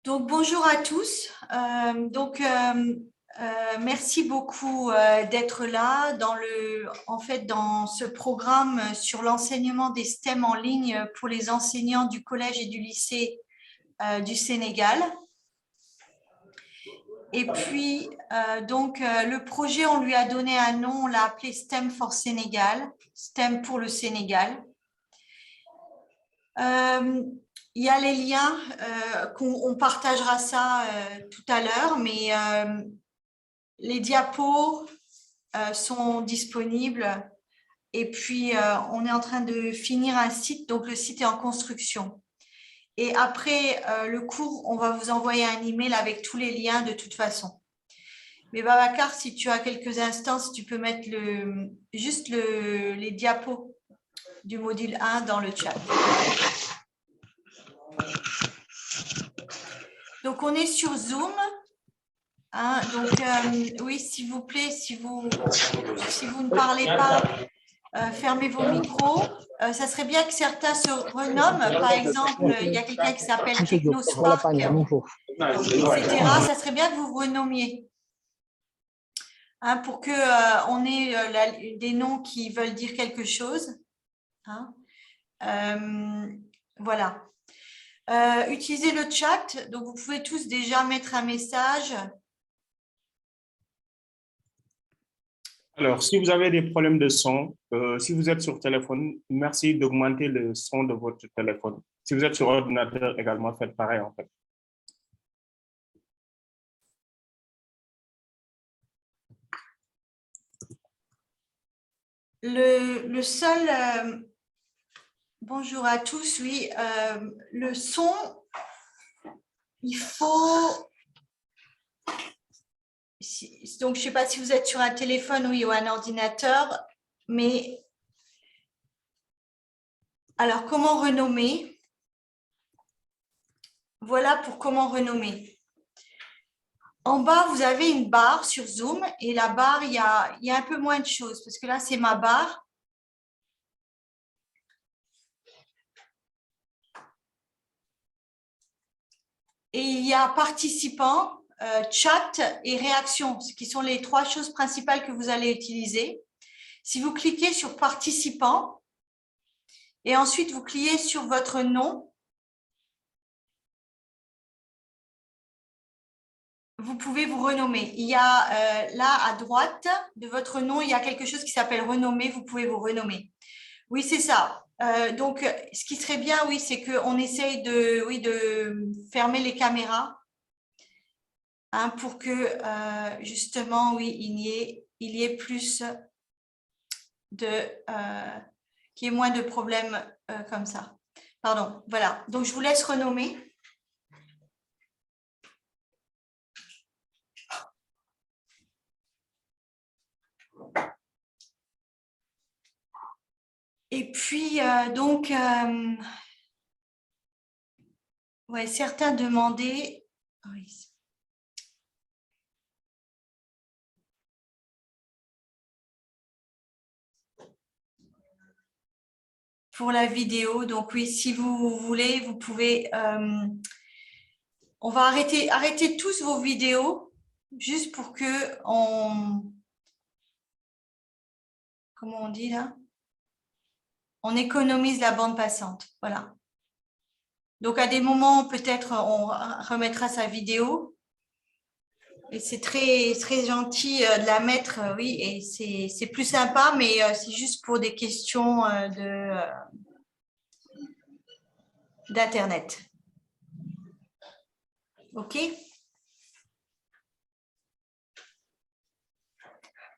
Donc, bonjour à tous. Merci beaucoup d'être là dans ce programme sur l'enseignement des STEM en ligne pour les enseignants du collège et du lycée du Sénégal. Et puis, le projet, on lui a donné un nom, on l'a appelé STEM for Sénégal, STEM pour le Sénégal. Il y a les liens, on partagera ça tout à l'heure, mais les diapos sont disponibles. Et puis, on est en train de finir un site, donc le site est en construction. Et après le cours, on va vous envoyer un email avec tous les liens de toute façon. Mais Babacar, si tu as quelques instants, si tu peux mettre les diapos du module 1 dans le chat. Donc, on est sur Zoom. Hein, oui, s'il vous plaît, si vous ne parlez pas, fermez vos micros. Ça serait bien que certains se renomment. Par exemple, il y a quelqu'un qui s'appelle TechnoSpark, etc. Ça serait bien que vous vous renommiez. Hein, pour qu'on ait des noms qui veulent dire quelque chose. Hein. Voilà. Utilisez le chat. Donc, vous pouvez tous déjà mettre un message. Alors, si vous avez des problèmes de son, si vous êtes sur téléphone, merci d'augmenter le son de votre téléphone. Si vous êtes sur ordinateur également, faites pareil en fait. Le seul... bonjour à tous, oui. Le son, il faut... Donc, je ne sais pas si vous êtes sur un téléphone ou un ordinateur, mais... Alors, comment renommer? Voilà pour comment renommer. En bas, vous avez une barre sur Zoom et la barre, il y a un peu moins de choses parce que là, c'est ma barre. Et il y a participants, chat et réaction, ce qui sont les trois choses principales que vous allez utiliser. Si vous cliquez sur participants et ensuite vous cliquez sur votre nom, vous pouvez vous renommer. Il y a là à droite de votre nom, il y a quelque chose qui s'appelle renommer. Vous pouvez vous renommer. Oui, c'est ça. Donc, ce qui serait bien, oui, c'est qu'on essaye de fermer les caméras hein, pour que, justement, oui, il y ait plus qu'il y ait moins de problèmes comme ça. Pardon, voilà. Donc, je vous laisse renommer. Et puis, ouais, certains demandaient... Oui. Pour la vidéo, donc oui, si vous voulez, vous pouvez... on va arrêter tous vos vidéos, juste pour que on... Comment on dit là? On économise la bande passante, voilà. Donc, à des moments, peut-être, on remettra sa vidéo. Et c'est très, très gentil de la mettre, oui, et c'est plus sympa, mais c'est juste pour des questions d'Internet. OK?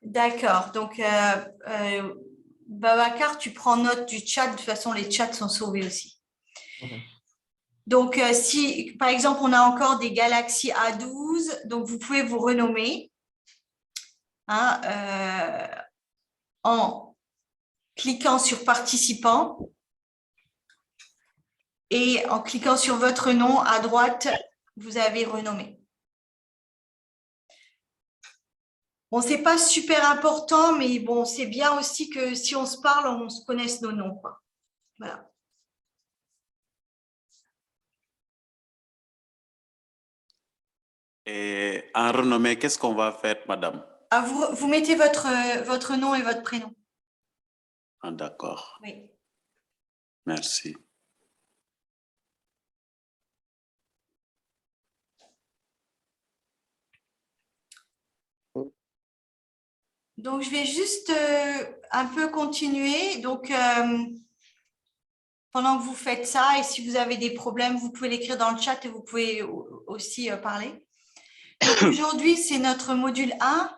D'accord. Donc, Babacar, tu prends note du chat. De toute façon, les chats sont sauvés aussi. Donc, si, par exemple, on a encore des Galaxy A12, donc vous pouvez vous renommer hein, en cliquant sur participants et en cliquant sur votre nom à droite, vous avez renommé. Bon, c'est pas super important, mais bon, c'est bien aussi que si on se parle, on se connaisse nos noms, quoi. Voilà. Et en renommée, qu'est-ce qu'on va faire, madame? Ah, vous mettez votre nom et votre prénom. Ah, d'accord. Oui. Merci. Donc, je vais juste un peu continuer. Donc, pendant que vous faites ça, et si vous avez des problèmes, vous pouvez l'écrire dans le chat et vous pouvez aussi parler. Donc, aujourd'hui, c'est notre module 1.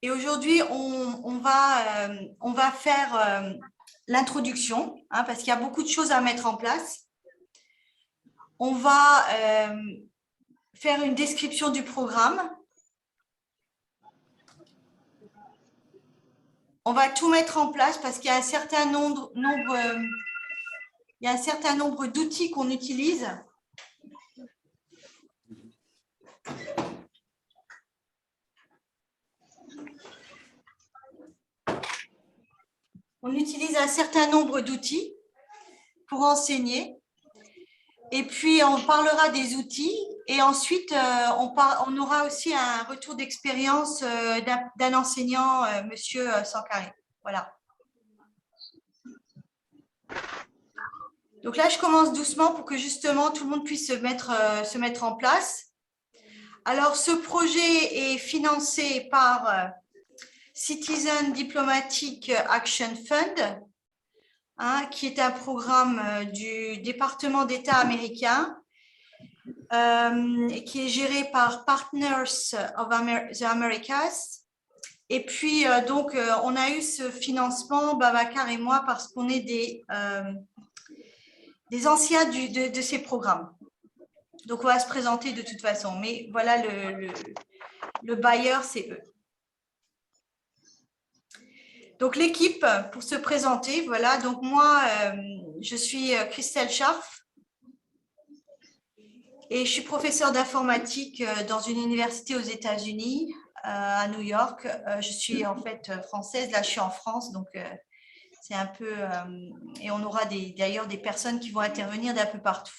Et aujourd'hui, on va faire l'introduction, hein, parce qu'il y a beaucoup de choses à mettre en place. On va faire une description du programme. On va tout mettre en place parce qu'il y a un certain nombre d'outils qu'on utilise. On utilise un certain nombre d'outils pour enseigner. Et puis, on parlera des outils. Et ensuite, on aura aussi un retour d'expérience d'un enseignant, Monsieur Sankaré. Voilà. Donc là, je commence doucement pour que justement tout le monde puisse se mettre en place. Alors, ce projet est financé par Citizen Diplomatic Action Fund, hein, qui est un programme du département d'État américain, qui est géré par Partners of the Americas. Et puis, donc, on a eu ce financement, Babacar et moi, parce qu'on est des anciens de ces programmes. Donc, on va se présenter de toute façon. Mais voilà, le bailleur, c'est eux. Donc, l'équipe, pour se présenter, voilà. Donc, moi, je suis Christelle Scharf et je suis professeure d'informatique dans une université aux États-Unis, à New York. Je suis en fait française. Là, je suis en France, donc c'est un peu… et on aura d'ailleurs des personnes qui vont intervenir d'un peu partout.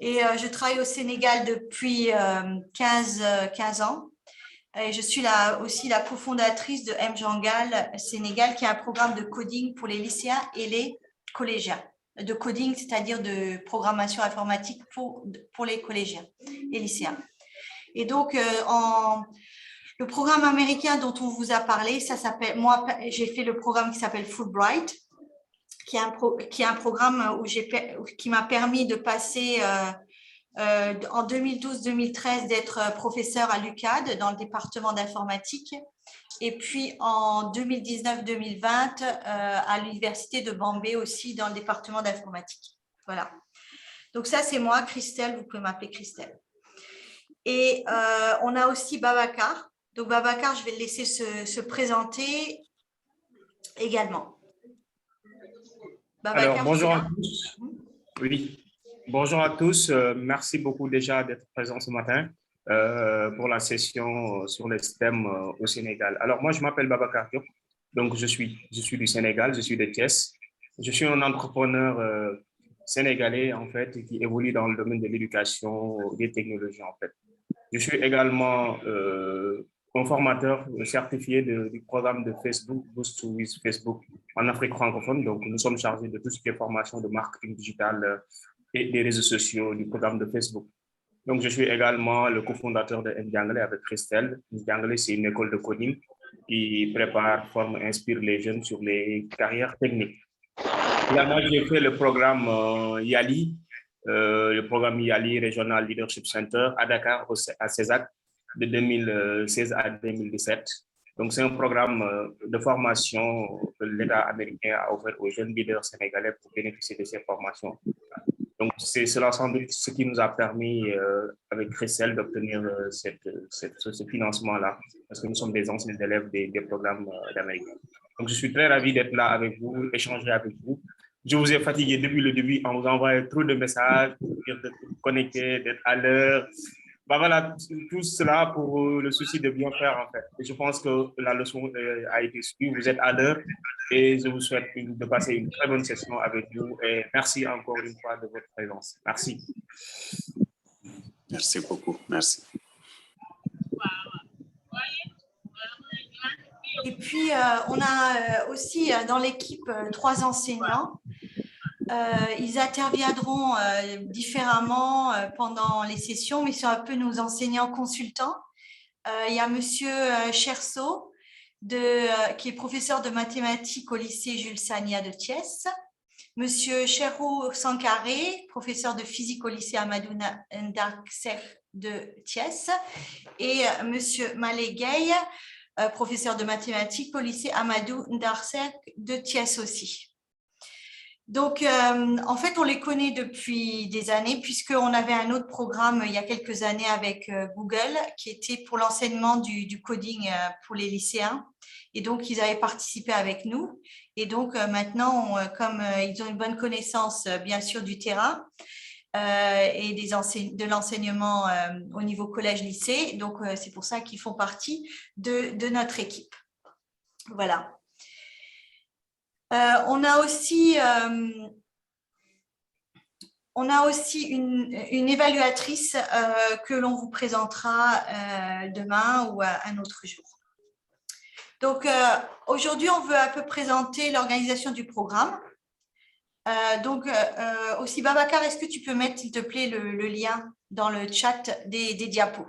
Et je travaille au Sénégal depuis 15 ans. Et je suis aussi la cofondatrice de Mjangal Sénégal, qui est un programme de coding pour les lycéens et les collégiens. De coding, c'est-à-dire de programmation informatique pour les collégiens et lycéens. Et donc, le programme américain dont on vous a parlé, ça s'appelle… Moi, j'ai fait le programme qui s'appelle Fulbright, qui est un programme qui m'a permis de passer… en 2012-2013 d'être professeur à l'UCAD dans le département d'informatique et puis en 2019-2020 à l'université de Bombay aussi dans le département d'informatique. Voilà. Donc ça, c'est moi, Christelle, vous pouvez m'appeler Christelle. Et on a aussi Babacar. Donc Babacar, je vais le laisser se présenter également. Babacar, alors, bonjour à tous. Oui. Bonjour à tous, merci beaucoup déjà d'être présent ce matin pour la session sur les STEM au Sénégal. Alors moi, je m'appelle Babacar Diop, donc je suis du Sénégal, je suis de Thiès. Je suis un entrepreneur sénégalais en fait qui évolue dans le domaine de l'éducation et des technologies en fait. Je suis également un formateur certifié du programme de Facebook, Boost with Facebook en Afrique francophone. Donc nous sommes chargés de tout ce qui est formation de marketing digital et des réseaux sociaux du programme de Facebook. Donc, je suis également le cofondateur de Mjangal avec Christelle. Mjangal, c'est une école de coding qui prépare, forme, inspire les jeunes sur les carrières techniques. Également, j'ai fait le programme YALI, le programme YALI Regional Leadership Center à Dakar, à CESAC, de 2016 à 2017. Donc, c'est un programme de formation que l'État américain a offert aux jeunes leaders sénégalais pour bénéficier de ces formations. Donc, c'est l'ensemble de ce qui nous a permis, avec Christelle, d'obtenir ce financement-là, parce que nous sommes des anciens élèves des programmes d'Amérique. Donc, je suis très ravi d'être là avec vous, échanger avec vous. je vous ai fatigué depuis le début en vous envoyant trop de messages pour dire d'être connecté, d'être à l'heure. Bah voilà, tout cela pour le souci de bien faire en fait. Et je pense que la leçon a été suivie, vous êtes à l'heure et je vous souhaite de passer une très bonne session avec vous et merci encore une fois de votre présence. Merci. Merci beaucoup. Merci. Et puis, on a aussi dans l'équipe 3 enseignants. Ils interviendront différemment pendant les sessions, mais sont un peu nos enseignants consultants. Il y a Monsieur Cherceau, qui est professeur de mathématiques au lycée Jules Sagna de Thiès. Monsieur Cherou Sankaré, professeur de physique au lycée Amadou Ndarksef de Thiès. Et Monsieur Malé Gueye, professeur de mathématiques au lycée Amadou Ndarksef de Thiès aussi. Donc, en fait, on les connaît depuis des années puisqu'on avait un autre programme il y a quelques années avec Google qui était pour l'enseignement du coding pour les lycéens. Et donc, ils avaient participé avec nous. Et donc, maintenant, comme ils ont une bonne connaissance, bien sûr, du terrain et de l'enseignement au niveau collège-lycée, donc c'est pour ça qu'ils font partie de notre équipe. Voilà. On a aussi une évaluatrice que l'on vous présentera demain ou un autre jour. Donc, aujourd'hui, on veut un peu présenter l'organisation du programme. Aussi, Babacar, est-ce que tu peux mettre, s'il te plaît, le lien dans le chat des diapos,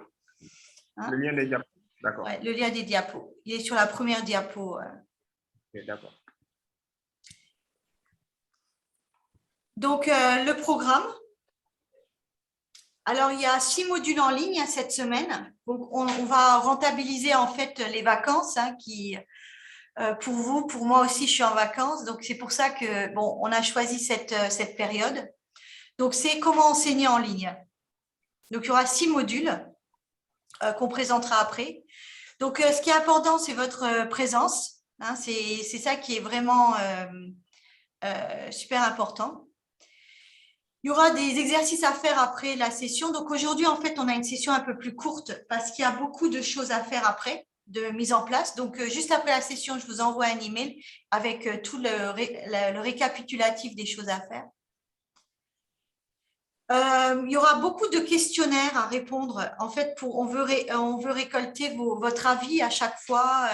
hein? Le lien des diapos, d'accord. Ouais, le lien des diapos. Il est sur la première diapo. Okay, d'accord. Donc, le programme. Alors, il y a 6 modules en ligne cette semaine. Donc, on va rentabiliser en fait les vacances hein, pour vous, pour moi aussi, je suis en vacances. Donc, c'est pour ça que bon, on a choisi cette période. Donc, c'est comment enseigner en ligne. Donc, il y aura 6 modules qu'on présentera après. Donc, ce qui est important, c'est votre présence. Hein, c'est ça qui est vraiment super important. Il y aura des exercices à faire après la session. Donc, aujourd'hui, en fait, on a une session un peu plus courte parce qu'il y a beaucoup de choses à faire après, de mise en place. Donc, juste après la session, je vous envoie un email avec tout le récapitulatif des choses à faire. Il y aura beaucoup de questionnaires à répondre. En fait, on veut récolter votre avis à chaque fois.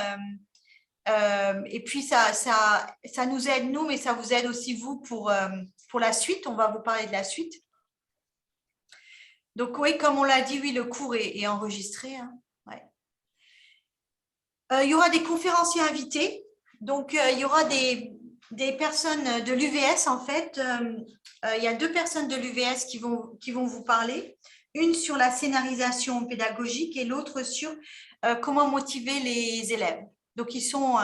Et puis, ça nous aide, nous, mais ça vous aide aussi, vous, pour la suite. On va vous parler de la suite. Donc, oui, comme on l'a dit, oui, le cours est enregistré. Hein. Ouais. Il y aura des conférenciers invités. Donc, il y aura des personnes de l'UVS, en fait. Il y a 2 personnes de l'UVS qui vont vous parler. Une sur la scénarisation pédagogique et l'autre sur comment motiver les élèves. Donc, ils sont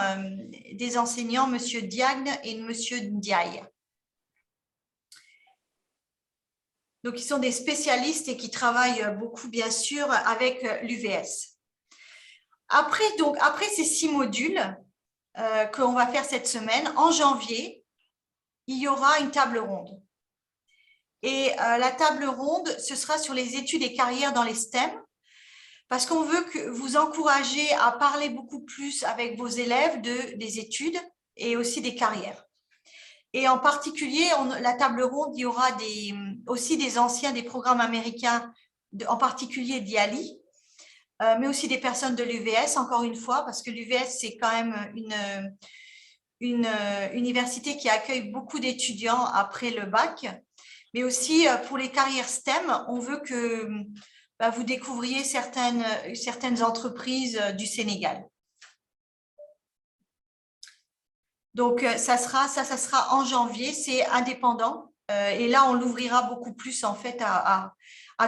des enseignants, M. Diagne et M. Ndiaye. Donc, ils sont des spécialistes et qui travaillent beaucoup, bien sûr, avec l'UVS. Après ces 6 modules qu'on va faire cette semaine, en janvier, il y aura une table ronde. Et la table ronde, ce sera sur les études et carrières dans les STEM, parce qu'on veut que vous encourager à parler beaucoup plus avec vos élèves des études et aussi des carrières. Et en particulier, la table ronde, il y aura aussi des anciens des programmes américains, en particulier d'IALI, mais aussi des personnes de l'UVS, encore une fois, parce que l'UVS, c'est quand même une université qui accueille beaucoup d'étudiants après le bac, mais aussi pour les carrières STEM, on veut que vous découvriez certaines entreprises du Sénégal. Donc, ça sera en janvier, c'est indépendant. Et là, on l'ouvrira beaucoup plus, en fait, à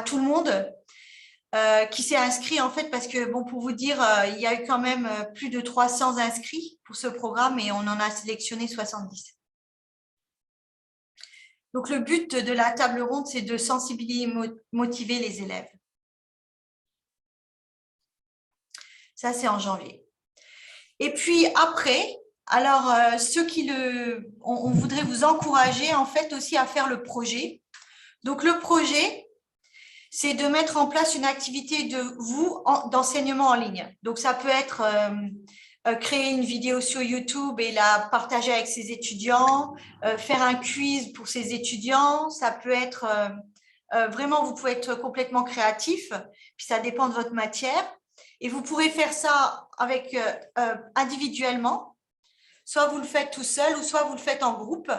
tout le monde qui s'est inscrit, en fait, parce que, bon, pour vous dire, il y a eu quand même plus de 300 inscrits pour ce programme et on en a sélectionné 70. Donc, le but de la table ronde, c'est de sensibiliser et motiver les élèves. Ça, c'est en janvier. Et puis, après, Alors, on voudrait vous encourager en fait aussi à faire le projet. Donc, le projet, c'est de mettre en place une activité d'enseignement en ligne. Donc, ça peut être créer une vidéo sur YouTube et la partager avec ses étudiants, faire un quiz pour ses étudiants. Ça peut être vraiment, vous pouvez être complètement créatif, puis ça dépend de votre matière. Et vous pourrez faire ça avec individuellement. Soit vous le faites tout seul ou soit vous le faites en groupe.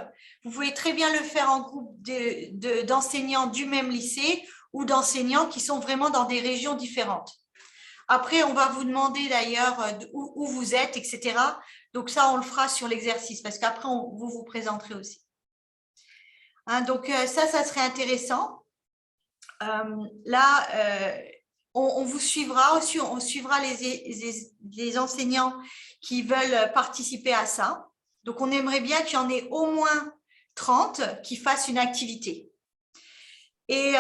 Vous pouvez très bien le faire en groupe d'enseignants du même lycée ou d'enseignants qui sont vraiment dans des régions différentes. Après, on va vous demander d'ailleurs où vous êtes, etc. Donc ça, on le fera sur l'exercice parce qu'après, vous vous présenterez aussi. Hein, donc ça serait intéressant. Là, on vous suivra aussi, on suivra les enseignants qui veulent participer à ça. Donc, on aimerait bien qu'il y en ait au moins 30 qui fassent une activité. Et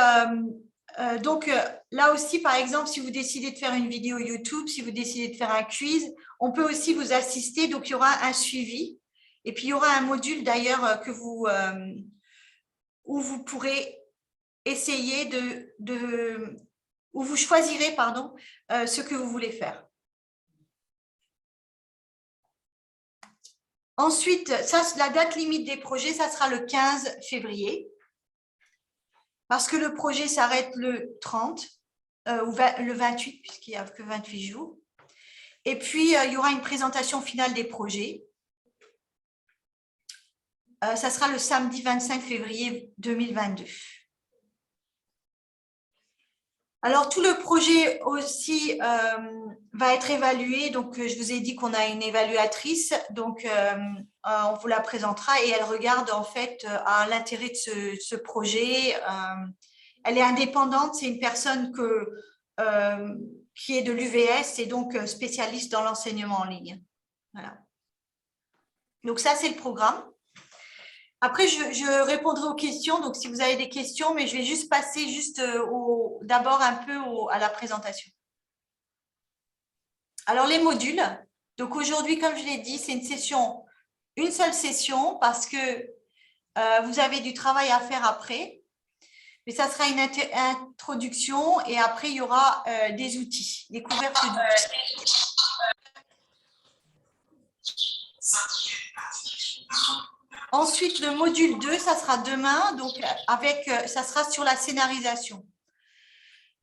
donc, là aussi, par exemple, si vous décidez de faire une vidéo YouTube, si vous décidez de faire un quiz, on peut aussi vous assister. Donc, il y aura un suivi. Et puis, il y aura un module d'ailleurs où vous pourrez essayer où vous choisirez, ce que vous voulez faire. Ensuite, la date limite des projets, ça sera le 15 février. Parce que le projet s'arrête le 30 ou le 28, puisqu'il n'y a que 28 jours. Et puis, il y aura une présentation finale des projets. Ça sera le samedi 25 février 2022. Alors, tout le projet aussi va être évalué. Donc, je vous ai dit qu'on a une évaluatrice. Donc, on vous la présentera et elle regarde en fait à l'intérêt de ce projet. Elle est indépendante. C'est une personne qui est de l'UVS et donc spécialiste dans l'enseignement en ligne. Voilà. Donc, ça, c'est le programme. Après, je répondrai aux questions, donc si vous avez des questions, mais je vais juste passer d'abord un peu à la présentation. Alors, les modules. Donc, aujourd'hui, comme je l'ai dit, c'est une seule session parce que vous avez du travail à faire après. Mais ça sera une introduction et après, il y aura des outils, découverte d'outils. Ensuite, le module 2, ça sera demain, donc ça sera sur la scénarisation.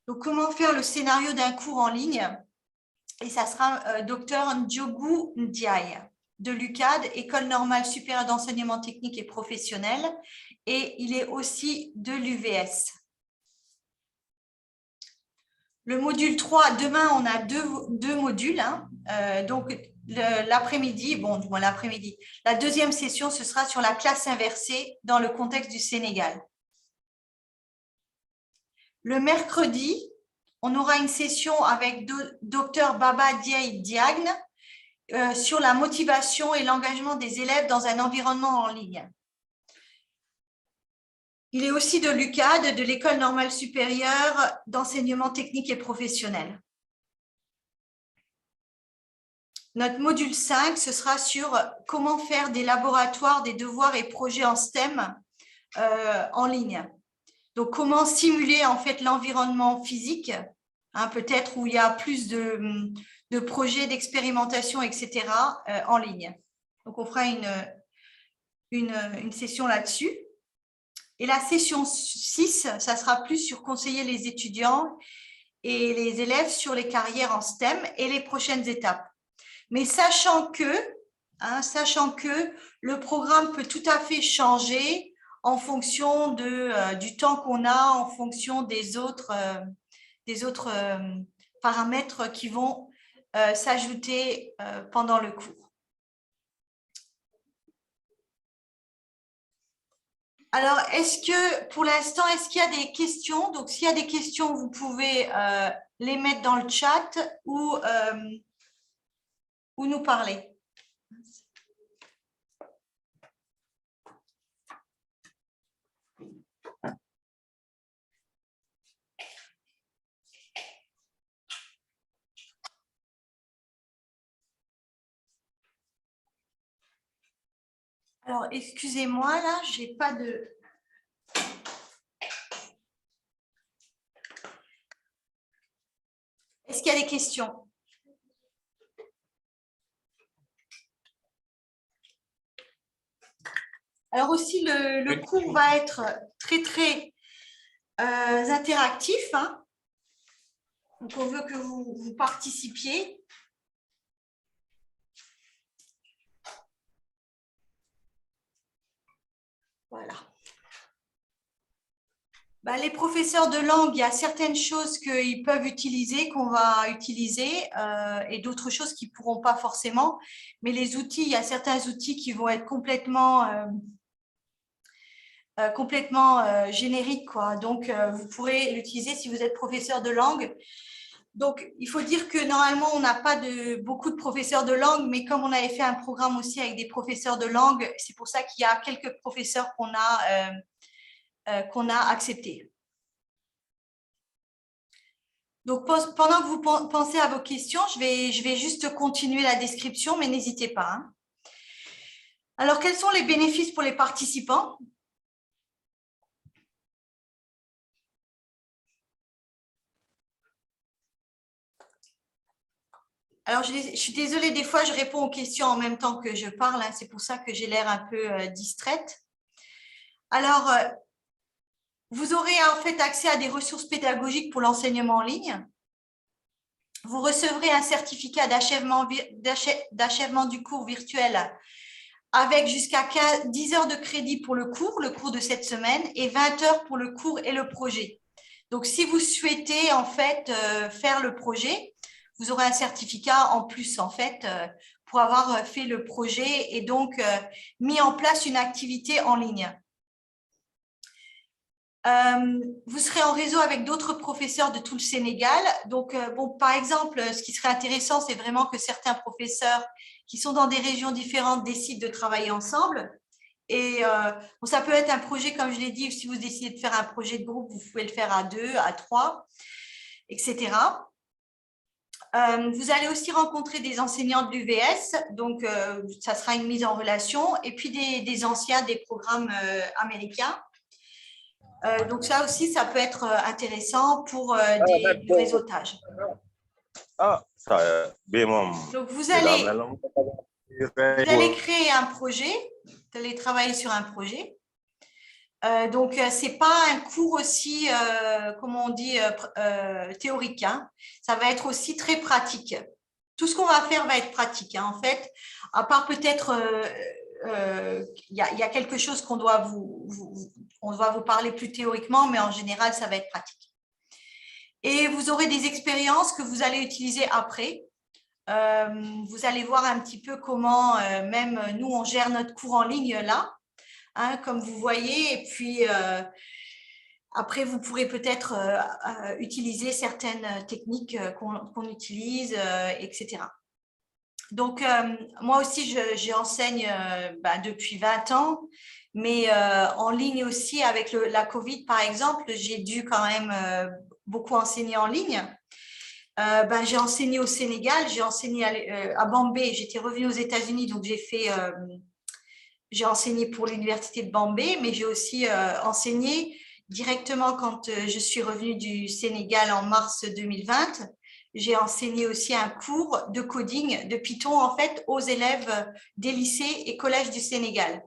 Donc, comment faire le scénario d'un cours en ligne? Et ça sera Dr Ndiogu Ndiaye de l'UCAD, École normale supérieure d'enseignement technique et professionnel, et il est aussi de l'UVS. Le module 3, demain, on a deux modules. Hein. Donc, l'après-midi, la deuxième session, ce sera sur la classe inversée dans le contexte du Sénégal. Le mercredi, on aura une session avec Dr Baba Diaye Diagne sur la motivation et l'engagement des élèves dans un environnement en ligne. Il est aussi de l'UCAD, de l'École normale supérieure d'enseignement technique et professionnel. Notre module 5, ce sera sur comment faire des laboratoires, des devoirs et projets en STEM en ligne. Donc, comment simuler en fait l'environnement physique, hein, peut-être où il y a plus de projets d'expérimentation, etc. En ligne. Donc, on fera une session là-dessus. Et la session 6, ça sera plus sur conseiller les étudiants et les élèves sur les carrières en STEM et les prochaines étapes. Mais sachant que le programme peut tout à fait changer en fonction du temps qu'on a, en fonction des autres paramètres qui vont s'ajouter pendant le cours. Alors, pour l'instant, est-ce qu'il y a des questions? Donc, s'il y a des questions, vous pouvez les mettre dans le chat ou nous parler. Alors, excusez-moi, là, j'ai pas de... Est-ce qu'il y a des questions? Alors aussi, le cours va être très interactif, hein. Donc, on veut que vous participiez. Voilà. Ben, les professeurs de langue, il y a certaines choses qu'ils peuvent utiliser, qu'on va utiliser, et d'autres choses qu'ils ne pourront pas forcément. Mais les outils, il y a certains outils qui vont être complètement génériques, quoi. Donc, vous pourrez l'utiliser si vous êtes professeur de langue. Donc, il faut dire que normalement, on n'a pas beaucoup de professeurs de langue, mais comme on avait fait un programme aussi avec des professeurs de langue, c'est pour ça qu'il y a quelques professeurs qu'on a acceptés. Donc, pendant que vous pensez à vos questions, je vais juste continuer la description, mais n'hésitez pas, hein. Alors, quels sont les bénéfices pour les participants? Alors, je suis désolée, des fois, je réponds aux questions en même temps que je parle, hein, c'est pour ça que j'ai l'air un peu distraite. Alors, vous aurez en fait accès à des ressources pédagogiques pour l'enseignement en ligne. Vous recevrez un certificat d'achèvement du cours virtuel avec jusqu'à 10 heures de crédit pour le cours de cette semaine et 20 heures pour le cours et le projet. Donc, si vous souhaitez en fait faire le projet, vous aurez un certificat en plus en fait pour avoir fait le projet et donc mis en place une activité en ligne. Vous serez en réseau avec d'autres professeurs de tout le Sénégal. Donc, bon, par exemple, ce qui serait intéressant, c'est vraiment que certains professeurs qui sont dans des régions différentes décident de travailler ensemble. Et bon, ça peut être un projet, comme je l'ai dit, si vous décidez de faire un projet de groupe, vous pouvez le faire à 2, à 3, etc. Vous allez aussi rencontrer des enseignants de l'UVS, donc ça sera une mise en relation, et puis des anciens des programmes américains. Donc ça aussi, ça peut être intéressant pour du réseautage. Donc vous allez créer un projet, vous allez travailler sur un projet. Donc ce n'est pas un cours aussi, comment on dit, théorique, hein. Ça va être aussi très pratique. Tout ce qu'on va faire va être pratique, hein, en fait, à part peut-être... il y a quelque chose qu'on doit on doit vous parler plus théoriquement, mais en général, ça va être pratique. Et vous aurez des expériences que vous allez utiliser après. Vous allez voir un petit peu comment, même nous, on gère notre cours en ligne là, hein, comme vous voyez. Et puis, après, vous pourrez peut-être utiliser certaines techniques qu'on utilise, etc. Donc, moi aussi, j'enseigne depuis 20 ans, mais en ligne aussi avec la Covid, par exemple, j'ai dû quand même beaucoup enseigner en ligne. J'ai enseigné au Sénégal, j'ai enseigné à Bambey, j'étais revenue aux États-Unis, donc j'ai enseigné pour l'université de Bambey, mais j'ai aussi enseigné directement quand je suis revenue du Sénégal en mars 2020. J'ai enseigné aussi un cours de coding de Python en fait aux élèves des lycées et collèges du Sénégal.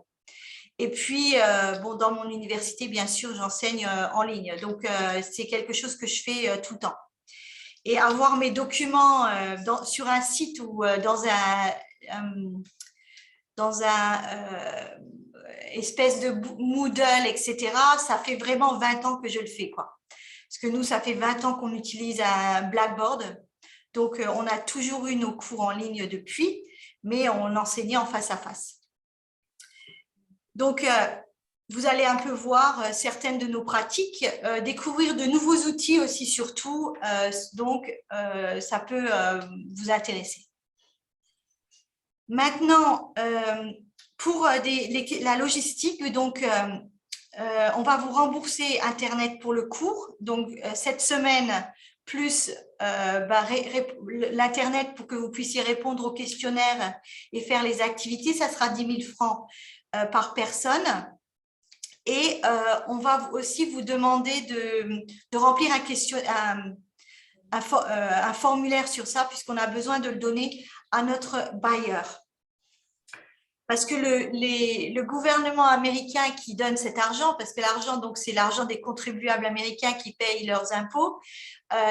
Et puis, bon, dans mon université, bien sûr, j'enseigne en ligne. Donc, c'est quelque chose que je fais tout le temps. Et avoir mes documents sur un site ou dans un espèce de Moodle, etc., ça fait vraiment 20 ans que je le fais, quoi. Parce que nous, ça fait 20 ans qu'on utilise un Blackboard. Donc, on a toujours eu nos cours en ligne depuis, mais on enseignait en face à face. Donc, vous allez un peu voir certaines de nos pratiques, découvrir de nouveaux outils aussi surtout. Donc, ça peut vous intéresser. Maintenant, pour la logistique, donc, on va vous rembourser Internet pour le cours. Donc, cette semaine, plus l'Internet pour que vous puissiez répondre aux questionnaires et faire les activités, ça sera 10 000 francs par personne. Et on va aussi vous demander de remplir un formulaire sur ça, puisqu'on a besoin de le donner à notre bailleur. Parce que le gouvernement américain qui donne cet argent, parce que l'argent, donc c'est l'argent des contribuables américains qui payent leurs impôts,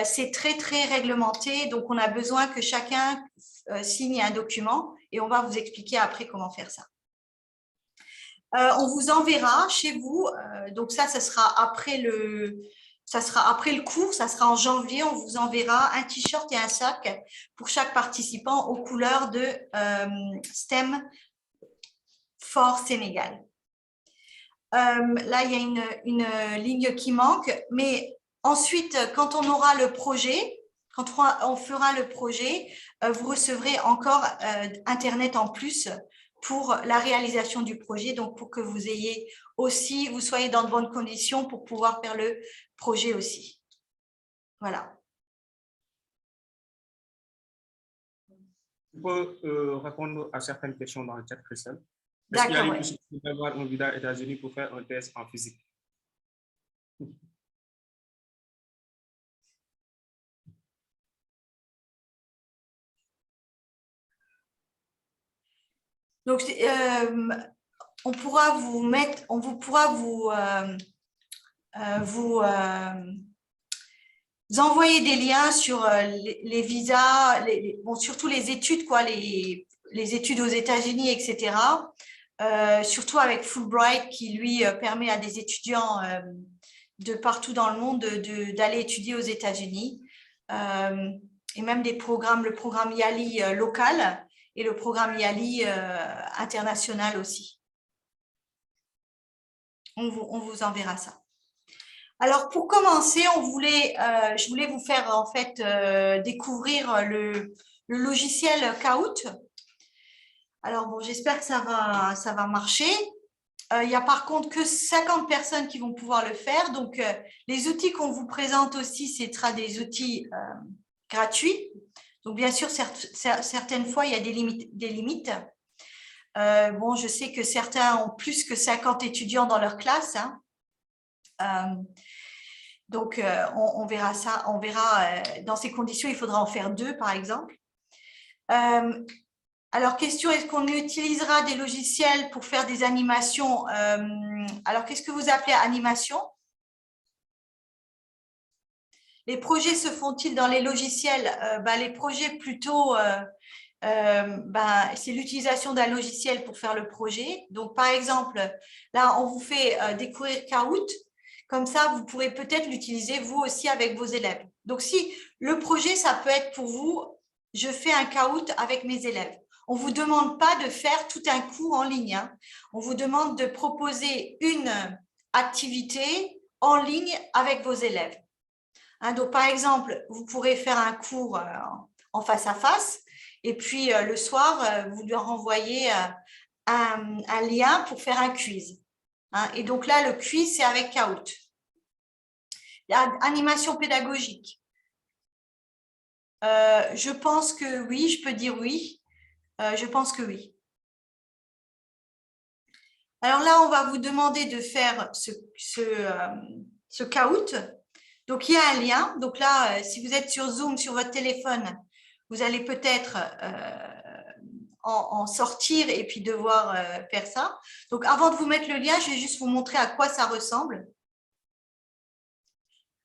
c'est très, très réglementé. Donc, on a besoin que chacun signe un document et on va vous expliquer après comment faire ça. On vous enverra chez vous, donc ça sera après le cours, ça sera en janvier, on vous enverra un t-shirt et un sac pour chaque participant aux couleurs de STEM for Sénégal. Là, il y a une ligne qui manque, mais ensuite, quand on aura le projet, quand on fera le projet, vous recevrez encore Internet en plus pour la réalisation du projet, donc pour que vous soyez dans de bonnes conditions pour pouvoir faire le projet aussi. Voilà. Tu peux répondre à certaines questions dans le chat, Christelle. Est-ce qu'il y a une possibilité d'avoir un visa aux États-Unis pour faire un test en physique? Donc, on pourra vous envoyer des liens sur les visas, surtout les études, quoi, les études aux États-Unis, etc. Surtout avec Fulbright qui, lui, permet à des étudiants de partout dans le monde d'aller étudier aux États-Unis. Et même le programme YALI local et le programme YALI international aussi. On vous enverra ça. Alors, pour commencer, je voulais vous faire en fait découvrir le logiciel Kahoot. Alors, bon, j'espère que ça va marcher. Il n'y a par contre que 50 personnes qui vont pouvoir le faire. Donc, les outils qu'on vous présente aussi, ce sera des outils gratuits. Donc, bien sûr, certaines fois, il y a des limites. Bon, je sais que certains ont plus que 50 étudiants dans leur classe. Donc, on verra ça. On verra dans ces conditions, il faudra en faire 2, par exemple. Alors, question, est-ce qu'on utilisera des logiciels pour faire des animations? Alors, qu'est-ce que vous appelez animation? Les projets se font-ils dans les logiciels? Les projets plutôt, c'est l'utilisation d'un logiciel pour faire le projet. Donc, par exemple, là, on vous fait découvrir Kahoot. Comme ça, vous pourrez peut-être l'utiliser vous aussi avec vos élèves. Donc, si le projet, ça peut être pour vous, je fais un Kahoot avec mes élèves. On ne vous demande pas de faire tout un cours en ligne. Hein. On vous demande de proposer une activité en ligne avec vos élèves. Hein, donc, par exemple, vous pourrez faire un cours en face à face et puis le soir, vous leur envoyez un lien pour faire un quiz. Hein. Et donc là, le quiz, c'est avec Kahoot. Animation pédagogique. Je pense que oui, je peux dire oui. Je pense que oui. Alors là, on va vous demander de faire ce Kahoot. Donc, il y a un lien. Donc là, si vous êtes sur Zoom, sur votre téléphone, vous allez peut-être en sortir et puis devoir faire ça. Donc, avant de vous mettre le lien, je vais juste vous montrer à quoi ça ressemble.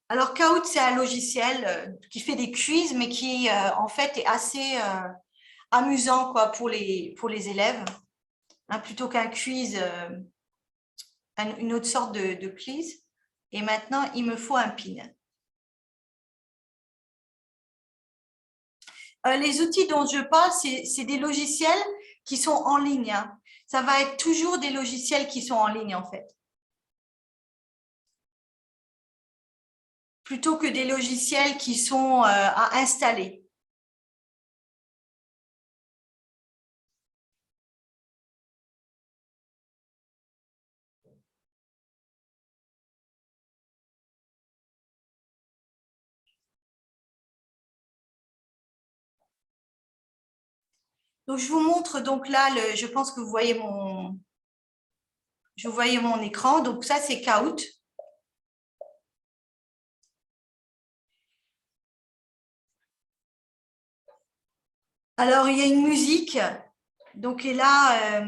Alors, Kahoot, c'est un logiciel qui fait des quiz, mais qui, en fait, est assez amusant quoi, pour les élèves. Hein, plutôt qu'un quiz, une autre sorte de quiz. Et maintenant, il me faut un pin. Les outils dont je parle, c'est des logiciels qui sont en ligne. Hein. Ça va être toujours des logiciels qui sont en ligne, en fait. Plutôt que des logiciels qui sont à installer. Donc, je vous montre donc là, je pense que vous voyez mon écran. Donc, ça, c'est Kahoot. Alors, il y a une musique. Donc, et là,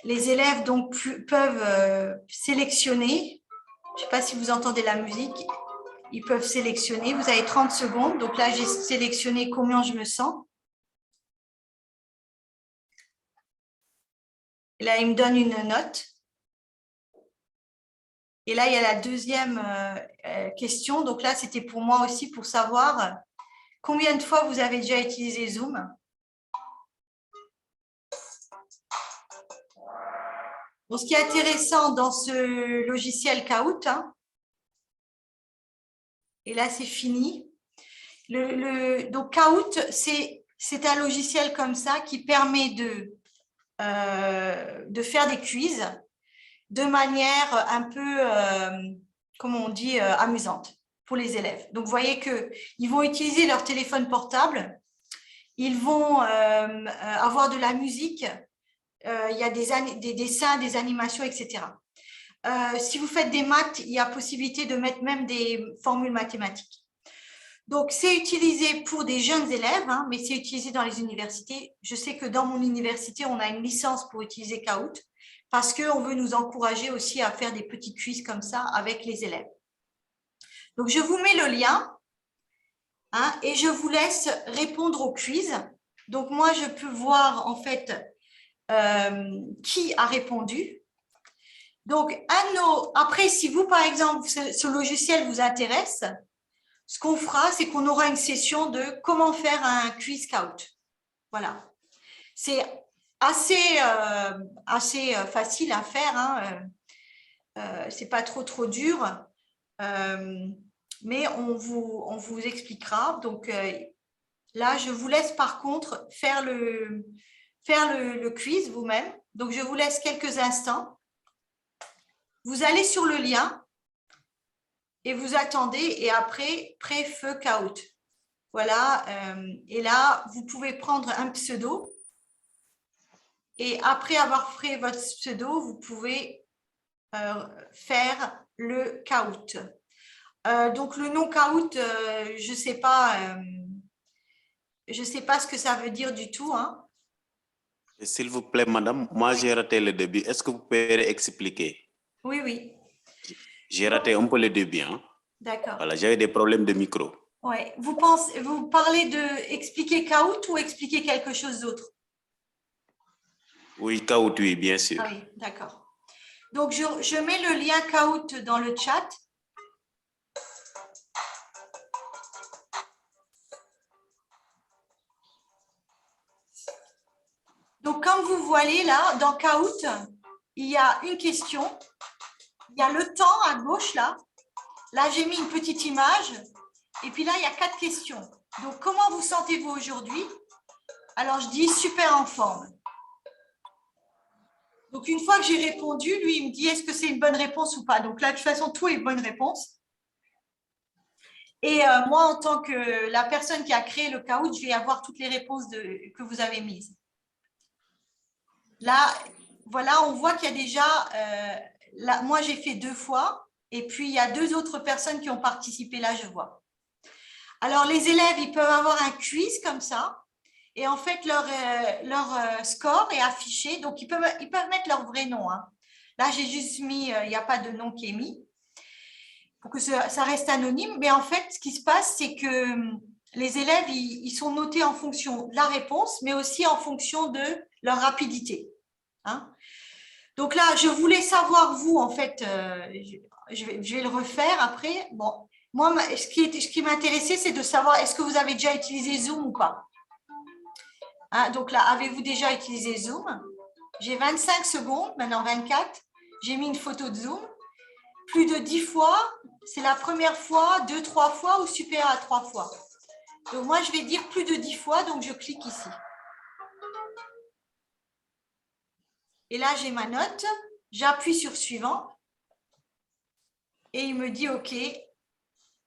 les élèves donc, peuvent sélectionner. Je ne sais pas si vous entendez la musique. Ils peuvent sélectionner. Vous avez 30 secondes. Donc là, j'ai sélectionné combien je me sens. Et là, il me donne une note. Et là, il y a la deuxième question. Donc là, c'était pour moi aussi pour savoir combien de fois vous avez déjà utilisé Zoom. Bon, ce qui est intéressant dans ce logiciel Kahoot, et là, c'est fini. Donc, Kahoot, c'est un logiciel comme ça qui permet de faire des quiz de manière un peu, comment on dit, amusante pour les élèves. Donc, vous voyez qu'ils vont utiliser leur téléphone portable, ils vont avoir de la musique, il y a des dessins, des animations, etc. Si vous faites des maths, il y a possibilité de mettre même des formules mathématiques. Donc, c'est utilisé pour des jeunes élèves, mais c'est utilisé dans les universités. Je sais que dans mon université, on a une licence pour utiliser Kahoot parce qu'on veut nous encourager aussi à faire des petits quiz comme ça avec les élèves. Donc, je vous mets le lien et je vous laisse répondre au quiz. Donc, moi, je peux voir en fait qui a répondu. Donc, après, si vous, par exemple, ce logiciel vous intéresse, ce qu'on fera, c'est qu'on aura une session de comment faire un quiz Kahoot. Voilà. C'est assez facile à faire. C'est pas trop dur. Mais on vous expliquera. Donc, là, je vous laisse par contre faire le quiz vous-même. Donc, je vous laisse quelques instants. Vous allez sur le lien et vous attendez. Et après, pré-feu Kahoot. Voilà. Et là, vous pouvez prendre un pseudo. Et après avoir fait votre pseudo, vous pouvez faire le Kahoot. Donc, le nom Kahoot, je ne sais pas ce que ça veut dire du tout. S'il vous plaît, madame, moi j'ai raté le début. Est-ce que vous pouvez expliquer? Oui, oui. J'ai raté un peu le début. D'accord. Voilà, j'avais des problèmes de micro. Ouais. Vous parlez de expliquer Kahoot ou expliquer quelque chose d'autre? Oui, Kahoot, oui, bien sûr. Ah oui, d'accord. Donc, je mets le lien Kahoot dans le chat. Donc, comme vous voyez là, dans Kahoot, il y a une question. Il y a le temps à gauche là. Là, j'ai mis une petite image. Et puis là, il y a 4 questions. Donc, comment vous sentez-vous aujourd'hui? Alors, je dis super en forme. Donc, une fois que j'ai répondu, lui, il me dit est-ce que c'est une bonne réponse ou pas? Donc là, de toute façon, tout est bonne réponse. Et moi, en tant que la personne qui a créé le Kahoot, je vais avoir toutes les réponses que vous avez mises. Là, voilà, on voit qu'il y a déjà, là, moi, j'ai fait 2 fois. Et puis, il y a 2 autres personnes qui ont participé. Là, je vois. Alors, les élèves, ils peuvent avoir un quiz comme ça. Et en fait, leur score est affiché. Donc, ils peuvent mettre leur vrai nom. Là, j'ai juste mis, il n'y a pas de nom qui est mis pour que ça reste anonyme. Mais en fait, ce qui se passe, c'est que les élèves, ils sont notés en fonction de la réponse, mais aussi en fonction de leur rapidité. Donc là, je voulais savoir, vous, en fait, je vais le refaire après. Bon, moi, ce qui m'intéressait, c'est de savoir, est-ce que vous avez déjà utilisé Zoom ou pas? Donc là, avez-vous déjà utilisé Zoom? J'ai 25 secondes, maintenant 24. J'ai mis une photo de Zoom. Plus de 10 fois, c'est la première fois, 2, 3 fois ou supérieur à 3 fois. Donc moi, je vais dire plus de 10 fois, donc je clique ici. Et là, j'ai ma note. J'appuie sur suivant. Et il me dit OK.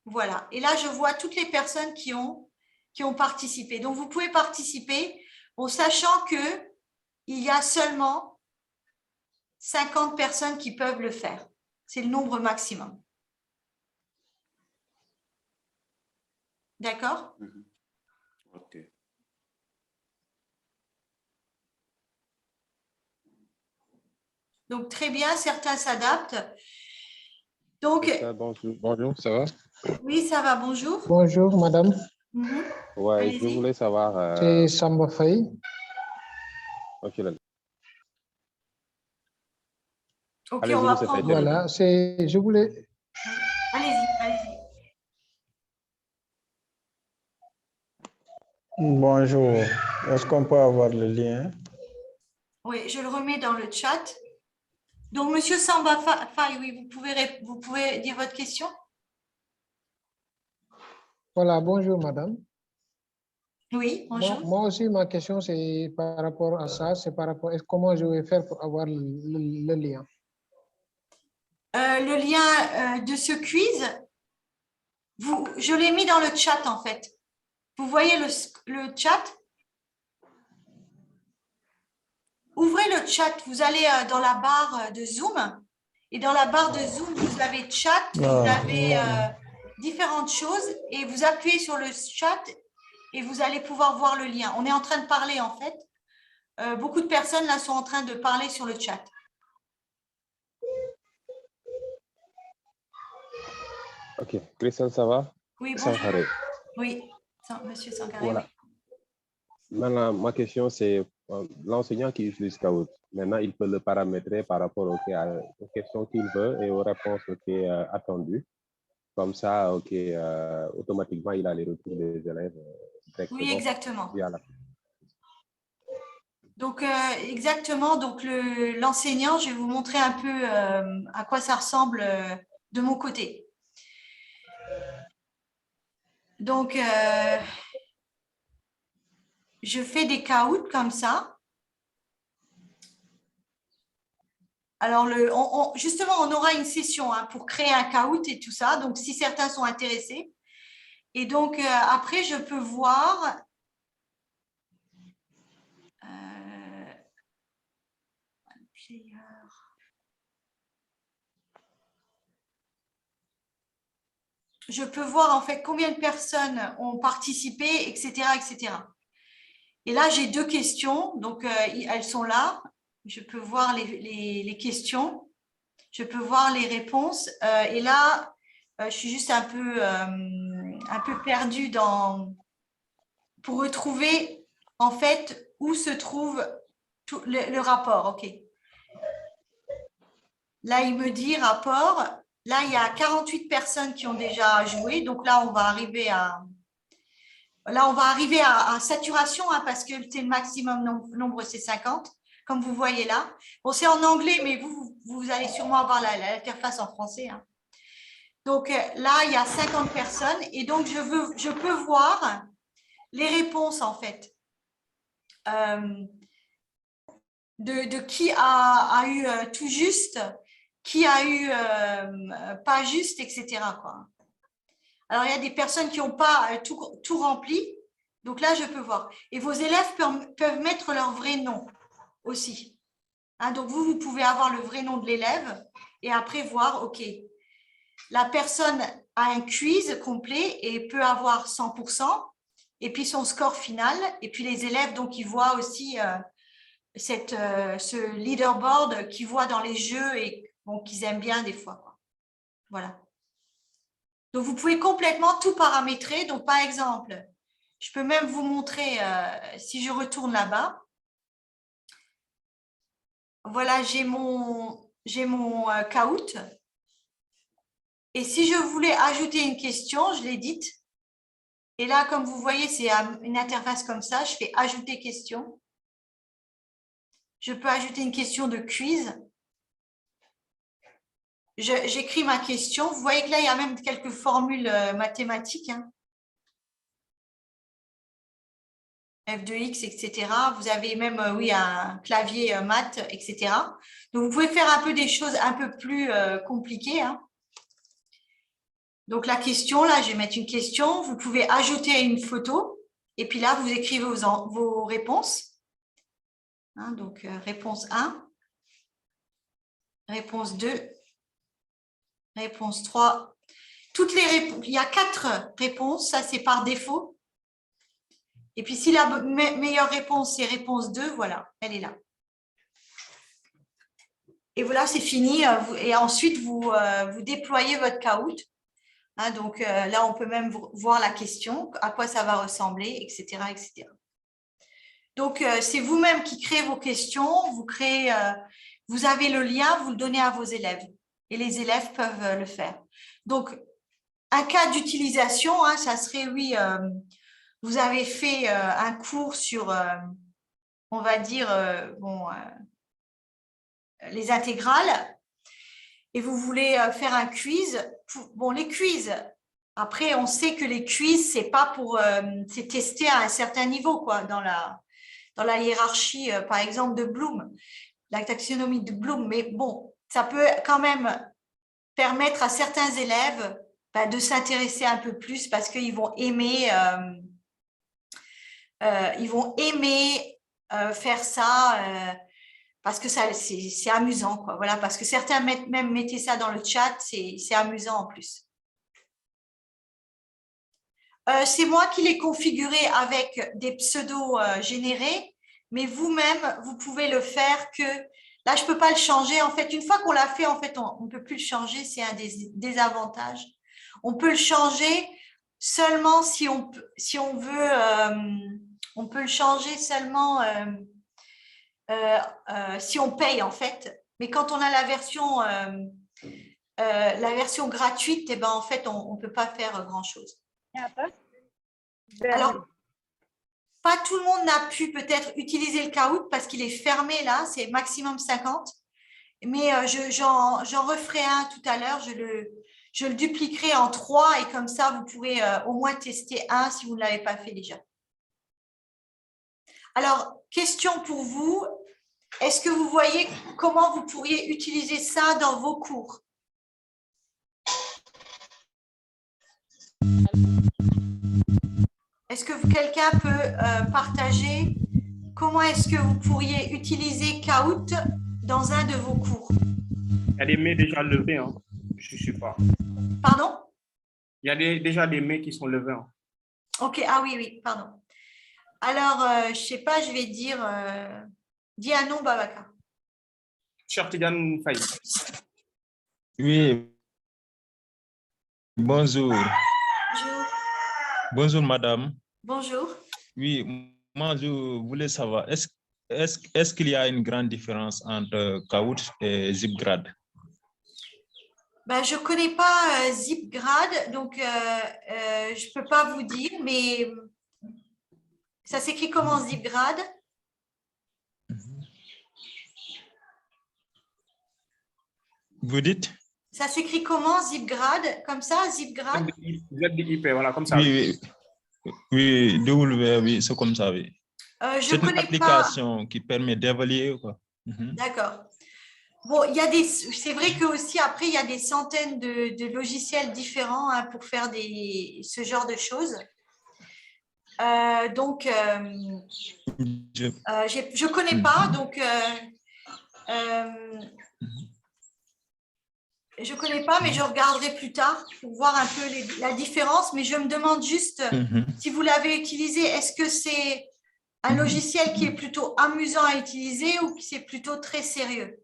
Voilà. Et là, je vois toutes les personnes qui ont participé. Donc, vous pouvez participer. en sachant qu'il y a seulement 50 personnes qui peuvent le faire. C'est le nombre maximum. D'accord? Ok. Donc, très bien, certains s'adaptent. Donc, Bonjour, ça va? oui, ça va, bonjour. Bonjour, madame. Ouais, je voulais savoir. C'est Samba Faye. Ok, là. Ok, Allez-y, on va monsieur prendre. Faye. Voilà, je voulais. Allez-y, allez-y. Bonjour, est-ce qu'on peut avoir le lien? Oui, je le remets dans le chat. Donc, monsieur Samba Faye, oui, vous pouvez dire votre question? Voilà, bonjour, madame. Oui, bonjour. Moi aussi, ma question, c'est par rapport à ça, c'est par rapport à comment je vais faire pour avoir le lien. Le lien de ce quiz, je l'ai mis dans le chat, en fait. Vous voyez le chat? Ouvrez le chat, vous allez dans la barre de Zoom. Et dans la barre de Zoom, vous avez chat, vous avez différentes choses. Et vous appuyez sur le chat et vous allez pouvoir voir le lien. On est en train de parler, en fait. Beaucoup de personnes, là, sont en train de parler sur le chat. Ok, Christelle, ça va? Oui, bonjour. Sankaré. Oui, monsieur Sankaré. Voilà. Oui. Maintenant, ma question, c'est l'enseignant qui utilise Kahoot. Maintenant, il peut le paramétrer par rapport aux questions qu'il veut et aux réponses attendues. Comme ça, automatiquement, il a les retours des élèves directement. Oui, exactement. Via la... Donc, exactement. Donc, l'enseignant, je vais vous montrer un peu à quoi ça ressemble de mon côté. Donc, je fais des Kahoot comme ça. Alors, justement, on aura une session pour créer un Kahoot et tout ça. Donc, si certains sont intéressés. Et donc, après, je peux voir… je peux voir en fait combien de personnes ont participé, etc., etc. Et là, j'ai deux questions. Donc, elles sont là. Je peux voir les questions. Je peux voir les réponses. Et là, je suis juste un peu perdue pour retrouver en fait où se trouve le rapport. OK. Là, il me dit rapport. Là, il y a 48 personnes qui ont déjà joué. Donc là, on va arriver à saturation parce que c'est le maximum nombre, c'est 50, comme vous voyez là. Bon, c'est en anglais, mais vous allez sûrement avoir l'interface en français. Donc là, il y a 50 personnes et donc je peux voir les réponses en fait de qui a eu tout juste, qui a eu pas juste, etc. quoi. Alors, il y a des personnes qui n'ont pas tout rempli. Donc là, je peux voir. Et vos élèves peuvent mettre leur vrai nom aussi. Donc, vous pouvez avoir le vrai nom de l'élève et après voir, OK, la personne a un quiz complet et peut avoir 100%. Et puis, son score final. Et puis, les élèves, donc, ils voient aussi ce leaderboard qu'ils voient dans les jeux et qu'ils aiment bien des fois. Quoi. Voilà. Donc, vous pouvez complètement tout paramétrer. Donc, par exemple, je peux même vous montrer, si je retourne là-bas, voilà, j'ai mon Kahoot. Et si je voulais ajouter une question, je l'ai dite. Et là, comme vous voyez, c'est une interface comme ça. Je fais ajouter question. Je peux ajouter une question de quiz. J'écris ma question. Vous voyez que là, il y a même quelques formules mathématiques. F de X, etc. Vous avez même, un clavier maths, etc. Donc, vous pouvez faire un peu des choses un peu plus compliquées. Donc, la question, là, je vais mettre une question. Vous pouvez ajouter une photo. Et puis là, vous écrivez vos réponses. Hein, donc, réponse 1, réponse 2, réponse 3. Toutes les réponses, il y a 4 réponses, ça c'est par défaut. Et puis, si la meilleure réponse, c'est réponse 2, voilà, elle est là. Et voilà, c'est fini. Et ensuite, vous déployez votre Kahoot. Hein, donc, là, on peut même voir la question, à quoi ça va ressembler, etc. etc. Donc, c'est vous-même qui créez vos questions. Vous avez le lien, vous le donnez à vos élèves. Et les élèves peuvent le faire. Donc, un cas d'utilisation, hein, ça serait, oui, vous avez fait un cours sur, on va dire, les intégrales, et vous voulez faire un quiz. Bon, les quiz, après, on sait que les quiz, c'est pas pour, c'est testé à un certain niveau, quoi, dans la hiérarchie, par exemple, de Bloom, la taxonomie de Bloom. Mais bon, ça peut quand même permettre à certains élèves de s'intéresser un peu plus parce qu'ils vont aimer, faire ça parce que c'est amusant, quoi. Voilà, parce que certains même mettaient ça dans le chat, c'est amusant en plus. C'est moi qui l'ai configuré avec des pseudos générés, mais vous-même, vous pouvez le faire que… Là, je ne peux pas le changer. En fait, une fois qu'on l'a fait, en fait, on ne peut plus le changer. C'est un des désavantages. On peut le changer seulement si on veut… on peut le changer seulement si on paye, en fait. Mais quand on a la version gratuite, eh ben, en fait, on ne peut pas faire grand-chose. Alors, pas tout le monde n'a pu peut-être utiliser le Kahoot parce qu'il est fermé là, c'est maximum 50. Mais j'en referai un tout à l'heure, je le dupliquerai en 3 et comme ça, vous pourrez au moins tester un si vous ne l'avez pas fait déjà. Alors, question pour vous, est-ce que vous voyez comment vous pourriez utiliser ça dans vos cours ? Est-ce que quelqu'un peut partager comment est-ce que vous pourriez utiliser Kahoot dans un de vos cours? Il y a des mains déjà levées, hein. Je ne suis pas. Pardon? Il y a déjà des mains qui sont levées. Hein. Ok, ah oui, oui, pardon. Alors, je ne sais pas, je vais dire… dis un nom, Babaka. Cher Tidiane Faye. Oui. Bonjour. Bonjour. Bonjour, madame. Bonjour. Oui, moi, je voulais savoir, est-ce qu'il y a une grande différence entre Kahoot et ZipGrad? Ben, je ne connais pas ZipGrad, donc je ne peux pas vous dire, mais ça s'écrit comment ZipGrad? Vous dites? Ça s'écrit comment ZipGrad? Comme ça, ZipGrad? ZIP, voilà, comme ça. Oui, oui, oui, c'est comme ça, oui. C'est une application qui permet d'évaluer, quoi. D'accord. Bon, c'est vrai que aussi après, il y a des centaines de logiciels différents hein, pour faire ce genre de choses. Donc, je ne connais pas, donc je ne connais pas, mais je regarderai plus tard pour voir un peu la différence. Mais je me demande juste si vous l'avez utilisé, est-ce que c'est un logiciel qui est plutôt amusant à utiliser ou qui c'est plutôt très sérieux?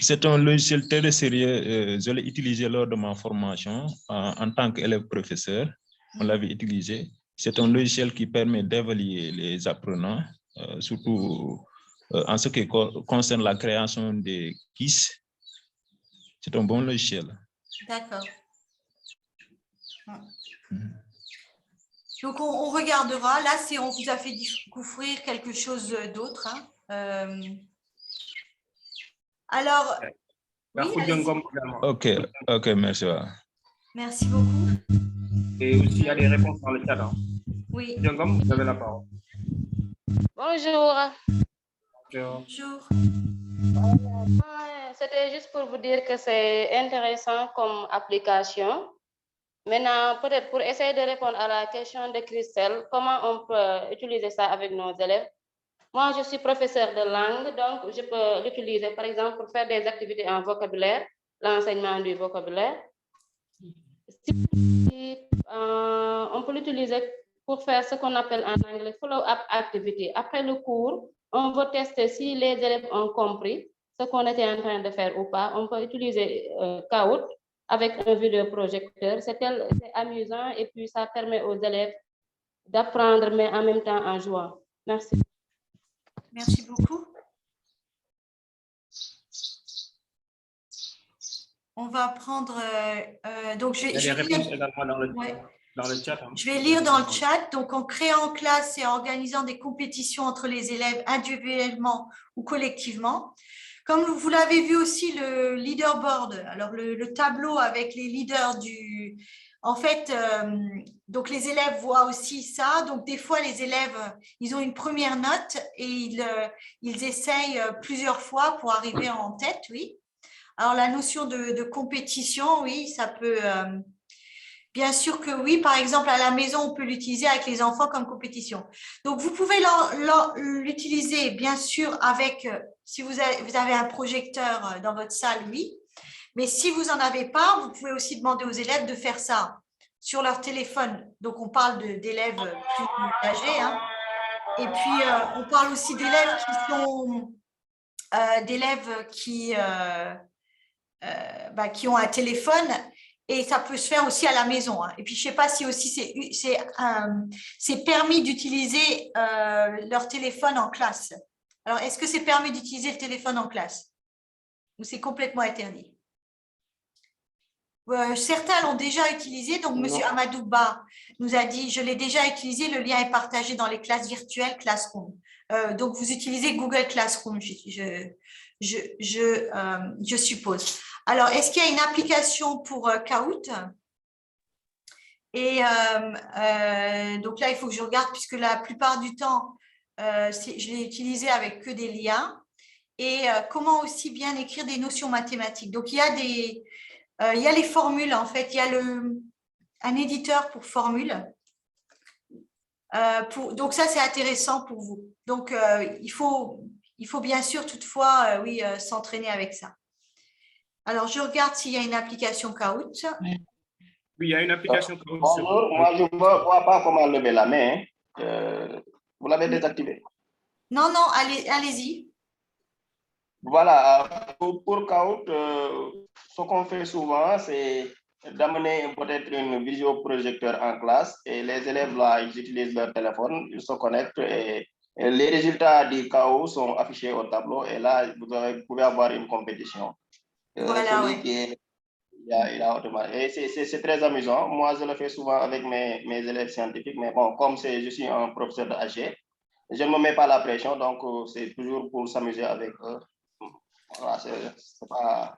C'est un logiciel très sérieux. Je l'ai utilisé lors de ma formation en tant qu'élève professeur. On l'avait utilisé. C'est un logiciel qui permet d'évaluer les apprenants, surtout en ce qui concerne la création des quiz. C'est un bon logiciel. D'accord. Donc, on regardera. Là, on vous a fait découvrir quelque chose d'autre. Hein. Alors, oui, ok, merci. Merci beaucoup. Et aussi, il y a des réponses dans le chat. Hein. Oui. Diongom, vous avez la parole. Bonjour. Bonjour. C'était juste pour vous dire que c'est intéressant comme application. Maintenant, peut-être pour essayer de répondre à la question de Christelle, comment on peut utiliser ça avec nos élèves? Moi, je suis professeur de langue, donc je peux l'utiliser, par exemple, pour faire des activités en vocabulaire, l'enseignement du vocabulaire. On peut l'utiliser pour faire ce qu'on appelle en anglais follow-up activity. Après le cours, on va tester si les élèves ont compris ce qu'on était en train de faire ou pas. On peut utiliser Kahoot avec un vidéoprojecteur. C'est amusant et puis ça permet aux élèves d'apprendre, mais en même temps en jouant. Merci. Merci beaucoup. On va prendre... donc Il y a des réponses également dans le, ouais. Dans le chat. Hein. Je vais lire dans le chat. Donc, en créant en classe et en organisant des compétitions entre les élèves individuellement ou collectivement. Comme vous l'avez vu aussi, le leaderboard, alors le tableau avec les leaders du... En fait, donc les élèves voient aussi ça. Donc, des fois, les élèves, ils ont une première note et ils essayent plusieurs fois pour arriver en tête, oui. Alors, la notion de compétition, oui, ça peut... bien sûr que oui, par exemple, à la maison, on peut l'utiliser avec les enfants comme compétition. Donc, vous pouvez l'utiliser, bien sûr, avec, si vous avez un projecteur dans votre salle, oui. Mais si vous n'en avez pas, vous pouvez aussi demander aux élèves de faire ça sur leur téléphone. Donc, on parle d'élèves plus âgés. Hein. Et puis, on parle aussi d'élèves qui sont qui ont un téléphone. Et ça peut se faire aussi à la maison. Hein. Et puis, je ne sais pas si aussi c'est permis d'utiliser leur téléphone en classe. Alors, est-ce que c'est permis d'utiliser le téléphone en classe? Ou c'est complètement interdit? Certains l'ont déjà utilisé. Donc, M. Amadouba nous a dit, je l'ai déjà utilisé, le lien est partagé dans les classes virtuelles Classroom. Donc, vous utilisez Google Classroom, je suppose. Alors, est-ce qu'il y a une application pour Kahoot? Et donc là, il faut que je regarde puisque la plupart du temps, je l'ai utilisé avec que des liens. Et comment aussi bien écrire des notions mathématiques. Donc, il y a les formules, en fait. Il y a un éditeur pour formules. Donc, ça, c'est intéressant pour vous. Donc, il faut bien sûr, toutefois, oui, s'entraîner avec ça. Alors, je regarde s'il y a une application Kahoot. Oui, il y a une application Kahoot. Bonjour, moi, je ne vois pas comment lever la main. Vous l'avez désactivé? Non, non, allez-y. Voilà, pour Kahoot, ce qu'on fait souvent, c'est d'amener peut-être une visioprojecteur en classe et les élèves, là, ils utilisent leur téléphone, ils se connectent et les résultats du Kahoot sont affichés au tableau et là, vous pouvez avoir une compétition. Voilà, oui. Et c'est très amusant. Moi, je le fais souvent avec mes élèves scientifiques, mais bon, comme je suis un professeur de AG, je ne me mets pas la pression, donc c'est toujours pour s'amuser avec eux. Voilà,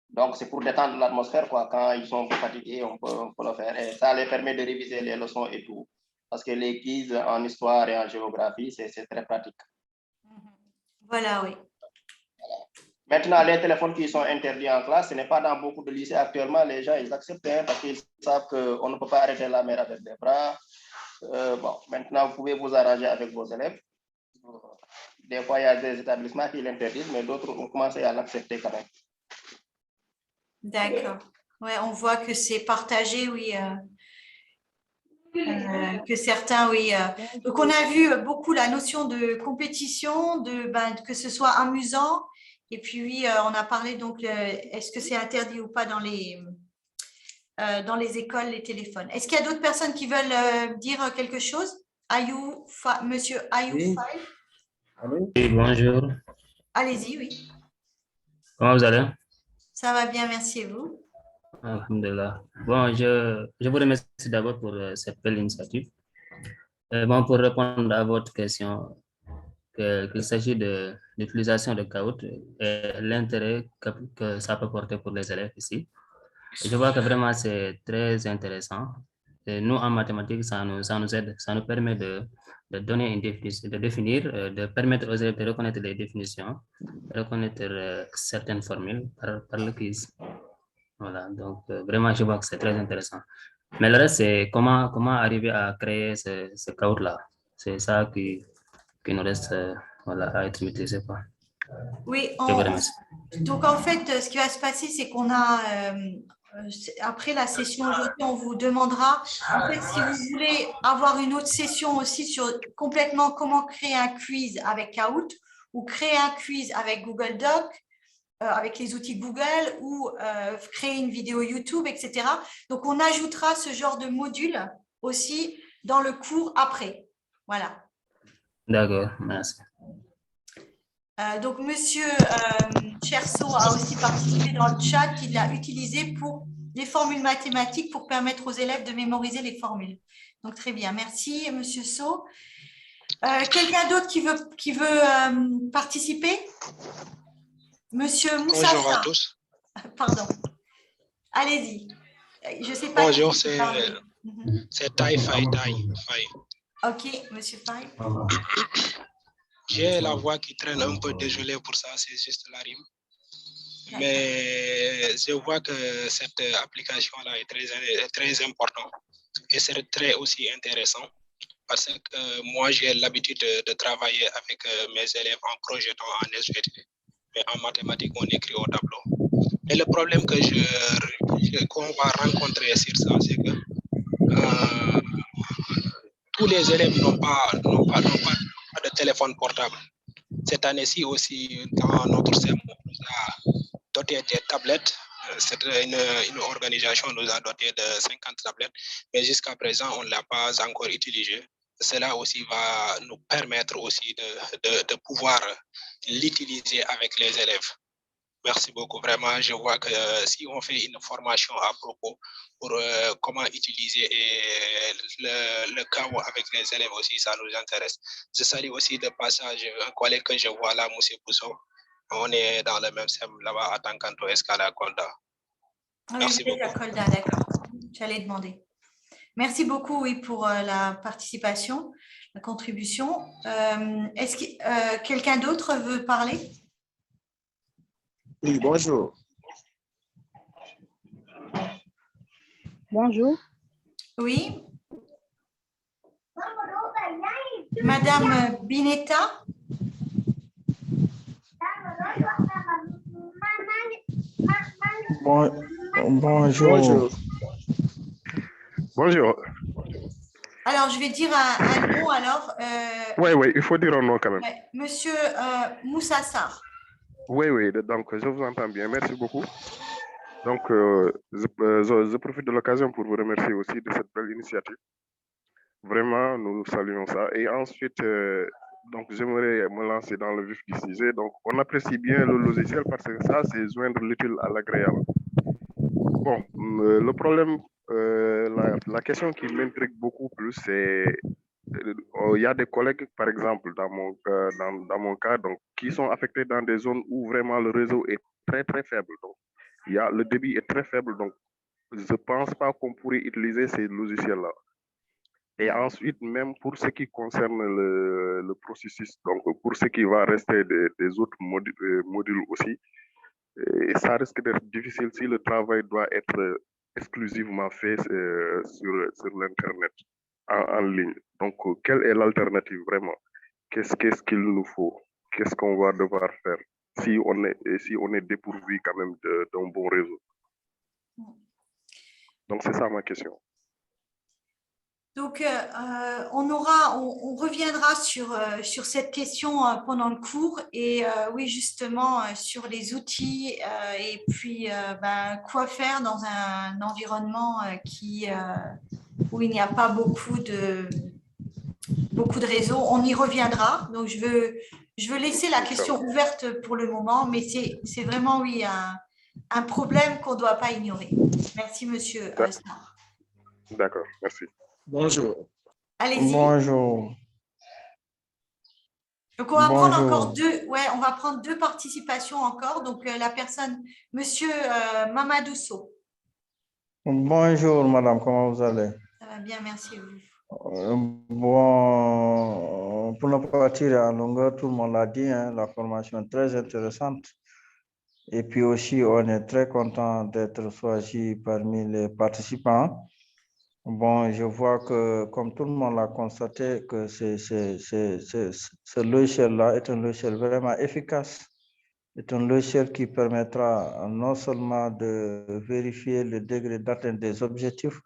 donc, c'est pour détendre l'atmosphère, quoi. Quand ils sont fatigués, on peut le faire. Et ça les permet de réviser les leçons et tout. Parce que les quiz en histoire et en géographie, c'est très pratique. Voilà, oui. Maintenant, les téléphones qui sont interdits en classe, ce n'est pas dans beaucoup de lycées actuellement. Les gens, ils acceptent parce qu'ils savent qu'on ne peut pas arrêter la mer avec des bras. Bon, maintenant, vous pouvez vous arranger avec vos élèves. Des fois, il y a des établissements qui l'interdisent, mais d'autres ont commencé à l'accepter quand même. D'accord. Ouais, on voit que c'est partagé, oui. Que certains, oui. Donc, on a vu beaucoup la notion de compétition, que ce soit amusant. Et puis, oui, on a parlé, donc, est-ce que c'est interdit ou pas dans les écoles, les téléphones. Est-ce qu'il y a d'autres personnes qui veulent dire quelque chose? Monsieur Ayou Faye? Oui, bonjour. Allez-y, oui. Comment vous allez? Ça va bien, merci et vous. Alhamdulillah. Bon, je vous remercie d'abord pour cette belle initiative. Bon, pour répondre à votre question, qu'il s'agit de l'utilisation de Kahoot et l'intérêt que ça peut porter pour les élèves ici. Je vois que vraiment c'est très intéressant. Et nous, en mathématiques, ça nous aide, ça nous permet de donner une définition, de définir, de permettre aux élèves de reconnaître les définitions, de reconnaître certaines formules par le quiz. Voilà, donc vraiment, je vois que c'est très intéressant. Mais le reste, c'est comment arriver à créer ce Kahoot-là. C'est ça qui nous reste voilà, à être maîtrisé, quoi. Oui, Je vous remercie. donc en fait, ce qui va se passer, c'est qu'on a, après la session aujourd'hui, on vous demandera, en fait, si vous voulez avoir une autre session aussi sur complètement comment créer un quiz avec Kahoot ou créer un quiz avec Google Doc, avec les outils Google ou créer une vidéo YouTube, etc. Donc, on ajoutera ce genre de module aussi dans le cours après. Voilà. D'accord, merci. Donc, Monsieur Cherceau a aussi participé dans le chat. Il l'a utilisé pour les formules mathématiques pour permettre aux élèves de mémoriser les formules. Donc, très bien. Merci, Monsieur Sau. Quelqu'un d'autre qui veut participer? Monsieur Moussa. Bonjour à tous. Pardon. Allez-y. Je sais pas. Bonjour, c'est Tai Fai. Ok, Monsieur Fai. J'ai la voix qui traîne un peu, désolé pour ça, c'est juste la rime. Mais je vois que cette application-là est très importante et c'est très aussi intéressant parce que moi, j'ai l'habitude de travailler avec mes élèves en projetant en SVT, mais en mathématiques, on écrit au tableau. Et le problème qu'on va rencontrer sur ça, c'est que tous les élèves n'ont pas de téléphone portable. Cette année-ci aussi, dans notre CEM, on nous a doté des tablettes. C'est une organisation nous a doté de 50 tablettes, mais jusqu'à présent, on ne l'a pas encore utilisé. Cela aussi va nous permettre aussi de pouvoir l'utiliser avec les élèves. Merci beaucoup. Vraiment, je vois que si on fait une formation à propos pour comment utiliser le Kahoot avec les élèves aussi, ça nous intéresse. Je salue aussi de passage un collègue que je vois là, M. Pousso. On est dans le même SEM là-bas à Tankanto Escala Kolda. Merci beaucoup. D'accord. J'allais demander. Merci beaucoup, oui, pour la participation, la contribution. Est-ce que quelqu'un d'autre veut parler? Oui, bonjour. Bonjour. Oui. Madame Binetta. Bonjour. Bonjour. Alors, je vais dire un nom alors. Oui, il faut dire un nom quand même. Monsieur Moussa Sarr. Oui, donc je vous entends bien. Merci beaucoup. Donc, je profite de l'occasion pour vous remercier aussi de cette belle initiative. Vraiment, nous saluons ça. Et ensuite, donc, j'aimerais me lancer dans le vif du sujet. Donc, on apprécie bien le logiciel parce que ça, c'est joindre l'utile à l'agréable. Bon, le problème, la question qui m'intrigue beaucoup plus, c'est il y a des collègues, par exemple, dans mon cas, donc, qui sont affectés dans des zones où vraiment le réseau est très, très faible. Donc, le débit est très faible. Donc, je ne pense pas qu'on pourrait utiliser ces logiciels-là. Et ensuite, même pour ce qui concerne le processus, donc pour ce qui va rester des autres modules aussi, et ça risque d'être difficile si le travail doit être exclusivement fait sur l'Internet, en ligne. Donc, quelle est l'alternative vraiment? Qu'est-ce qu'il nous faut? Qu'est-ce qu'on va devoir faire si on est dépourvu quand même d'un bon réseau? Donc, c'est ça ma question. Donc, on reviendra sur cette question pendant le cours et oui, justement, sur les outils et puis quoi faire dans un environnement où il n'y a pas beaucoup de réseaux. On y reviendra. Donc, je veux laisser la question ouverte pour le moment, mais c'est vraiment, oui, un problème qu'on ne doit pas ignorer. Merci, monsieur Sarr. D'accord, merci. Bonjour. Allez-y. Bonjour. Donc, on va prendre encore on va prendre deux participations encore. Donc, la personne, monsieur Mamadou Sow. Bonjour, madame, comment vous allez? Ça va bien, merci. Vous. Pour ne pas partir à longueur, tout le monde l'a dit, hein, la formation est très intéressante. Et puis aussi, on est très content d'être choisi parmi les participants. Bon, je vois que, comme tout le monde l'a constaté, que ce logiciel-là est un logiciel vraiment efficace. C'est un logiciel qui permettra non seulement de vérifier le degré d'atteinte des objectifs,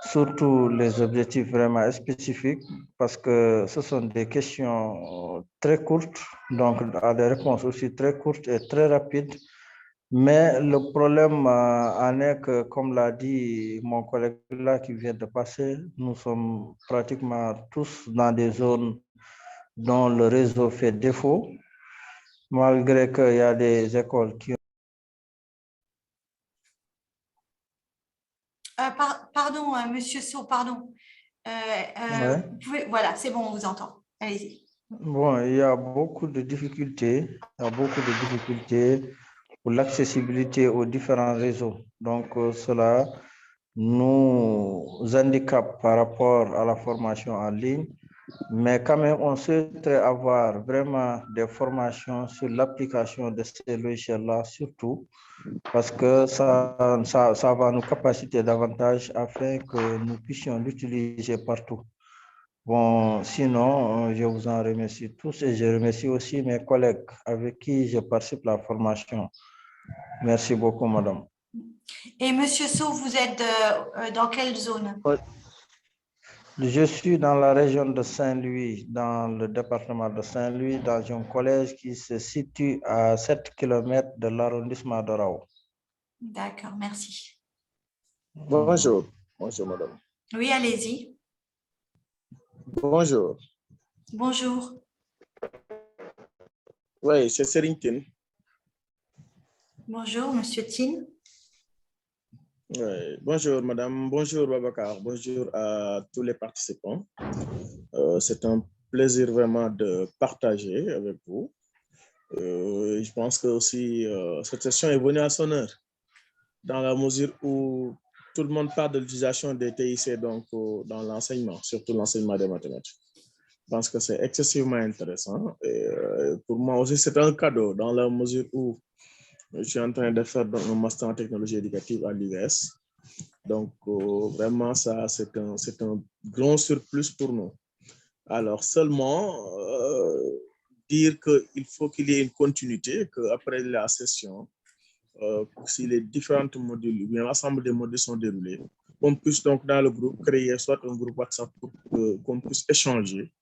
surtout les objectifs vraiment spécifiques, parce que ce sont des questions très courtes, donc à des réponses aussi très courtes et très rapides. Mais le problème en est que, comme l'a dit mon collègue là qui vient de passer, nous sommes pratiquement tous dans des zones dont le réseau fait défaut, malgré qu'il y a des écoles qui... Pardon, Monsieur Sow, pardon. Ouais. Voilà, c'est bon, on vous entend. Allez-y. Bon, il y a beaucoup de difficultés. Il y a beaucoup de difficultés pour l'accessibilité aux différents réseaux. Donc, cela nous handicape par rapport à la formation en ligne. Mais quand même, on souhaiterait avoir vraiment des formations sur l'application de ces logiciels-là, surtout parce que ça va nous capaciter davantage afin que nous puissions l'utiliser partout. Bon, sinon, je vous en remercie tous et je remercie aussi mes collègues avec qui je participe à la formation. Merci beaucoup, madame. Et Monsieur Sow, vous êtes dans quelle zone? Je suis dans la région de Saint-Louis, dans le département de Saint-Louis, dans un collège qui se situe à 7 km de l'arrondissement de Rao. D'accord, merci. Bonjour. Bonjour, madame. Oui, allez-y. Bonjour. Bonjour. Oui, c'est Serigne Tine. Bonjour, Monsieur Tine. Oui, bonjour, madame. Bonjour, Babacar. Bonjour à tous les participants. C'est un plaisir vraiment de partager avec vous. Je pense que aussi cette session est venue à son heure, dans la mesure où tout le monde parle de l'utilisation des TIC donc, dans l'enseignement, surtout l'enseignement des mathématiques. Je pense que c'est excessivement intéressant. Et pour moi aussi, c'est un cadeau, dans la mesure où je suis en train de faire donc, un master en technologie éducative à l'US. Donc, vraiment, ça, c'est un grand surplus pour nous. Alors, seulement, dire qu'il faut qu'il y ait une continuité, qu'après la session, si les différents modules, bien l'ensemble des modules sont déroulés, on puisse donc dans le groupe créer soit un groupe WhatsApp pour qu'on puisse échanger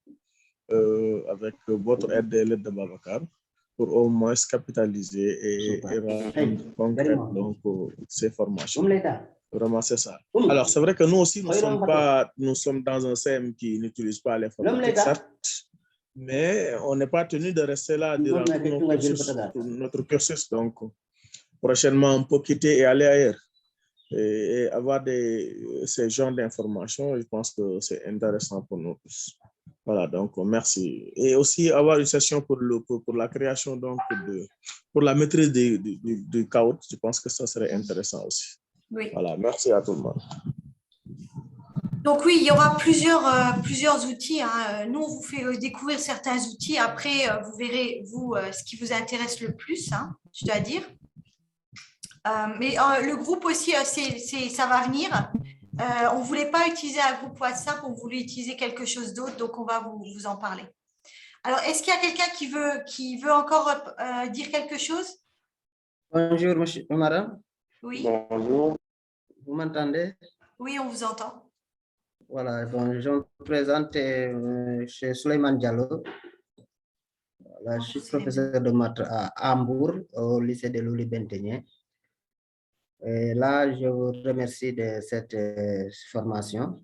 avec votre aide et l'aide de Babacar pour au moins capitaliser et rendre concrète donc ces formations. Vraiment, c'est ça. Alors, c'est vrai que nous aussi, nous sommes dans un CM qui n'utilise pas l'informatique, certes, mais on n'est pas tenu de rester là durant tout notre cursus. Donc, prochainement, on peut quitter et aller ailleurs. Et avoir ces genres d'informations, je pense que c'est intéressant pour nous tous. Voilà, donc merci. Et aussi avoir une session pour la création, donc pour la maîtrise du chaos, je pense que ça serait intéressant aussi. Oui. Voilà, merci à tout le monde. Donc oui, il y aura plusieurs outils. Hein. Nous, on vous fait découvrir certains outils. Après, vous verrez, vous, ce qui vous intéresse le plus, hein, je dois dire. Mais le groupe aussi, ça va venir. On ne voulait pas utiliser un groupe WhatsApp, on voulait utiliser quelque chose d'autre, donc on va vous en parler. Alors, est-ce qu'il y a quelqu'un qui veut encore dire quelque chose? Bonjour, madame. Oui. Bonjour. Vous m'entendez? Oui, on vous entend. Voilà, bon, je me présente chez Souleymane Diallo. Voilà, je suis professeur de maths à Hambourg, au lycée de Loulis Benteñe. Et là, je vous remercie de cette formation.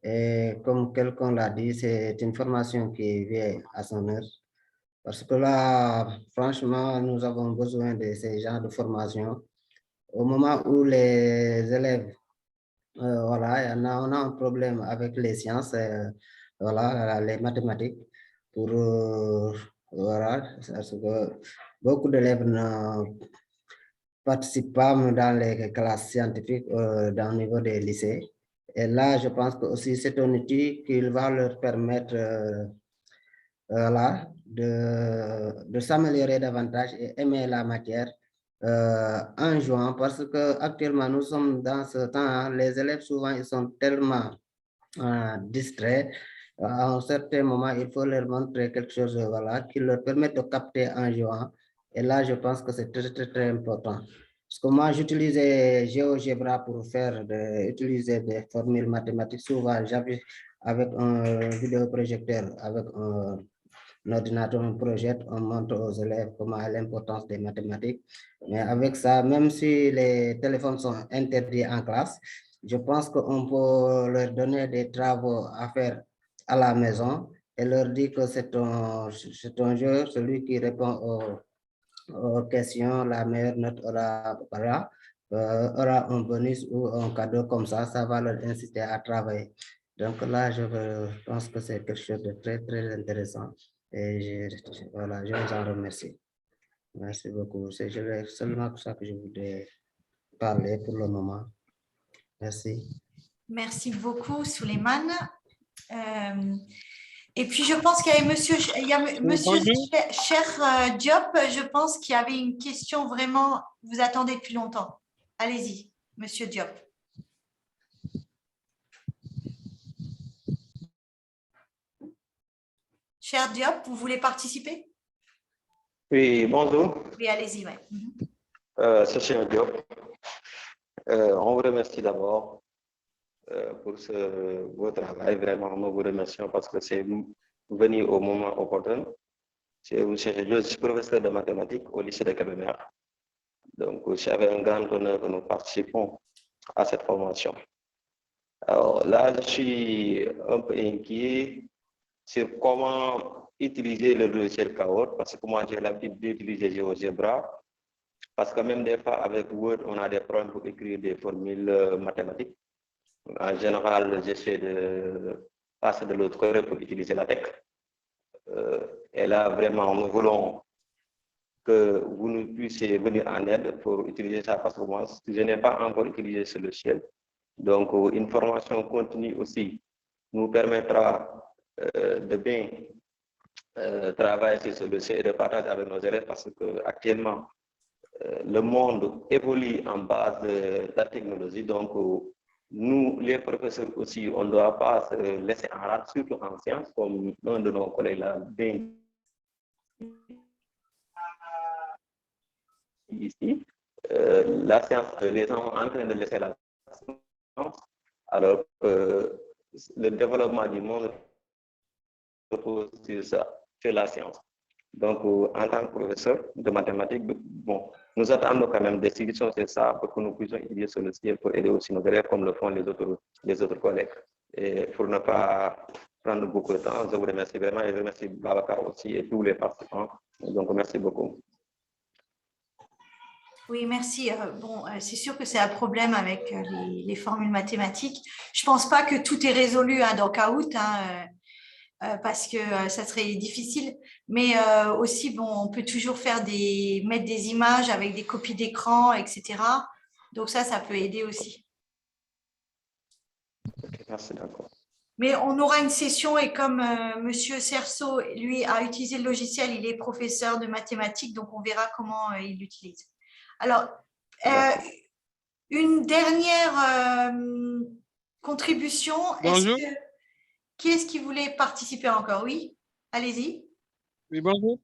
Et comme quelqu'un l'a dit, c'est une formation qui vient à son heure. Parce que là, franchement, nous avons besoin de ces genres de formation. Au moment où les élèves, voilà, on a un problème avec les sciences, voilà, les mathématiques, pour, voilà, parce que beaucoup d'élèves ne participent pas dans les classes scientifiques dans le niveau des lycées. Et là, je pense que aussi c'est un outil qui va leur permettre voilà, de s'améliorer davantage et aimer la matière en jouant, parce que actuellement nous sommes dans ce temps, hein, les élèves souvent ils sont tellement distraits. À un certain moment, il faut leur montrer quelque chose, voilà, qui leur permet de capter en jouant. Et là, je pense que c'est très, très, très important. Parce que moi, j'utilisais GeoGebra pour utiliser des formules mathématiques. Souvent, j'avais avec un vidéoprojecteur, avec un ordinateur, on projette, on montre aux élèves comment l'importance des mathématiques. Mais avec ça, même si les téléphones sont interdits en classe, je pense qu'on peut leur donner des travaux à faire à la maison et leur dire que c'est un jeu, celui qui répond aux questions, la meilleure note aura un bonus ou un cadeau comme ça va leur inciter à travailler. Donc là, je pense que c'est quelque chose de très, très intéressant. Et voilà, je vous en remercie. Merci beaucoup. C'est seulement ça que je voulais parler pour le moment. Merci. Merci beaucoup, Souleymane. Et puis, je pense qu'il y a monsieur Cher Diop, je pense qu'il y avait une question vraiment, vous attendez depuis longtemps. Allez-y, monsieur Diop. Cher Diop, vous voulez participer? Oui, bonjour. Oui, allez-y, ouais. C'est Cher Diop. On vous remercie d'abord pour ce beau travail. Vraiment, nous vous remercions parce que c'est venu au moment opportun. Je suis professeur de mathématiques au lycée de Kébémer. Donc, c'est avec un grand honneur que nous participons à cette formation. Alors là, je suis un peu inquiet sur comment utiliser le logiciel Kahoot, parce que moi, j'ai l'habitude d'utiliser GeoGebra, parce que même des fois, avec Word, on a des problèmes pour écrire des formules mathématiques. En général, j'essaie de passer de l'autre côté pour utiliser la tech. Et là, vraiment, nous voulons que vous nous puissiez venir en aide pour utiliser ça, parce que moi, je n'ai pas encore utilisé ce logiciel. Donc, une formation continue aussi nous permettra de bien travailler sur ce logiciel et de partager avec nos élèves, parce qu'actuellement, le monde évolue en base de la technologie. Donc, nous, les professeurs aussi, on ne doit pas se laisser en rate, surtout en sciences, comme un de nos collègues l'a bien ici. La science, les gens sont en train de laisser la science, alors que le développement du monde repose sur la science. Donc, en tant que professeur de mathématiques, bon, nous attendons quand même des solutions sur ça pour que nous puissions utiliser ce logiciel pour aider aussi nos élèves comme le font les autres collègues. Et pour ne pas prendre beaucoup de temps, je vous remercie vraiment et je remercie Babacar aussi et tous les participants. Donc, merci beaucoup. Oui, merci. Bon, c'est sûr que c'est un problème avec les formules mathématiques. Je ne pense pas que tout est résolu dans Kahoot, parce que ça serait difficile. Mais aussi, bon, on peut toujours mettre des images avec des copies d'écran, etc. Donc ça peut aider aussi. Okay, merci, d'accord. Mais on aura une session et comme Monsieur Cerceau, lui, a utilisé le logiciel, il est professeur de mathématiques, donc on verra comment il l'utilise. Alors, une dernière contribution. Bonjour. Qui est-ce qui voulait participer encore? Oui, allez-y. Oui, bonjour.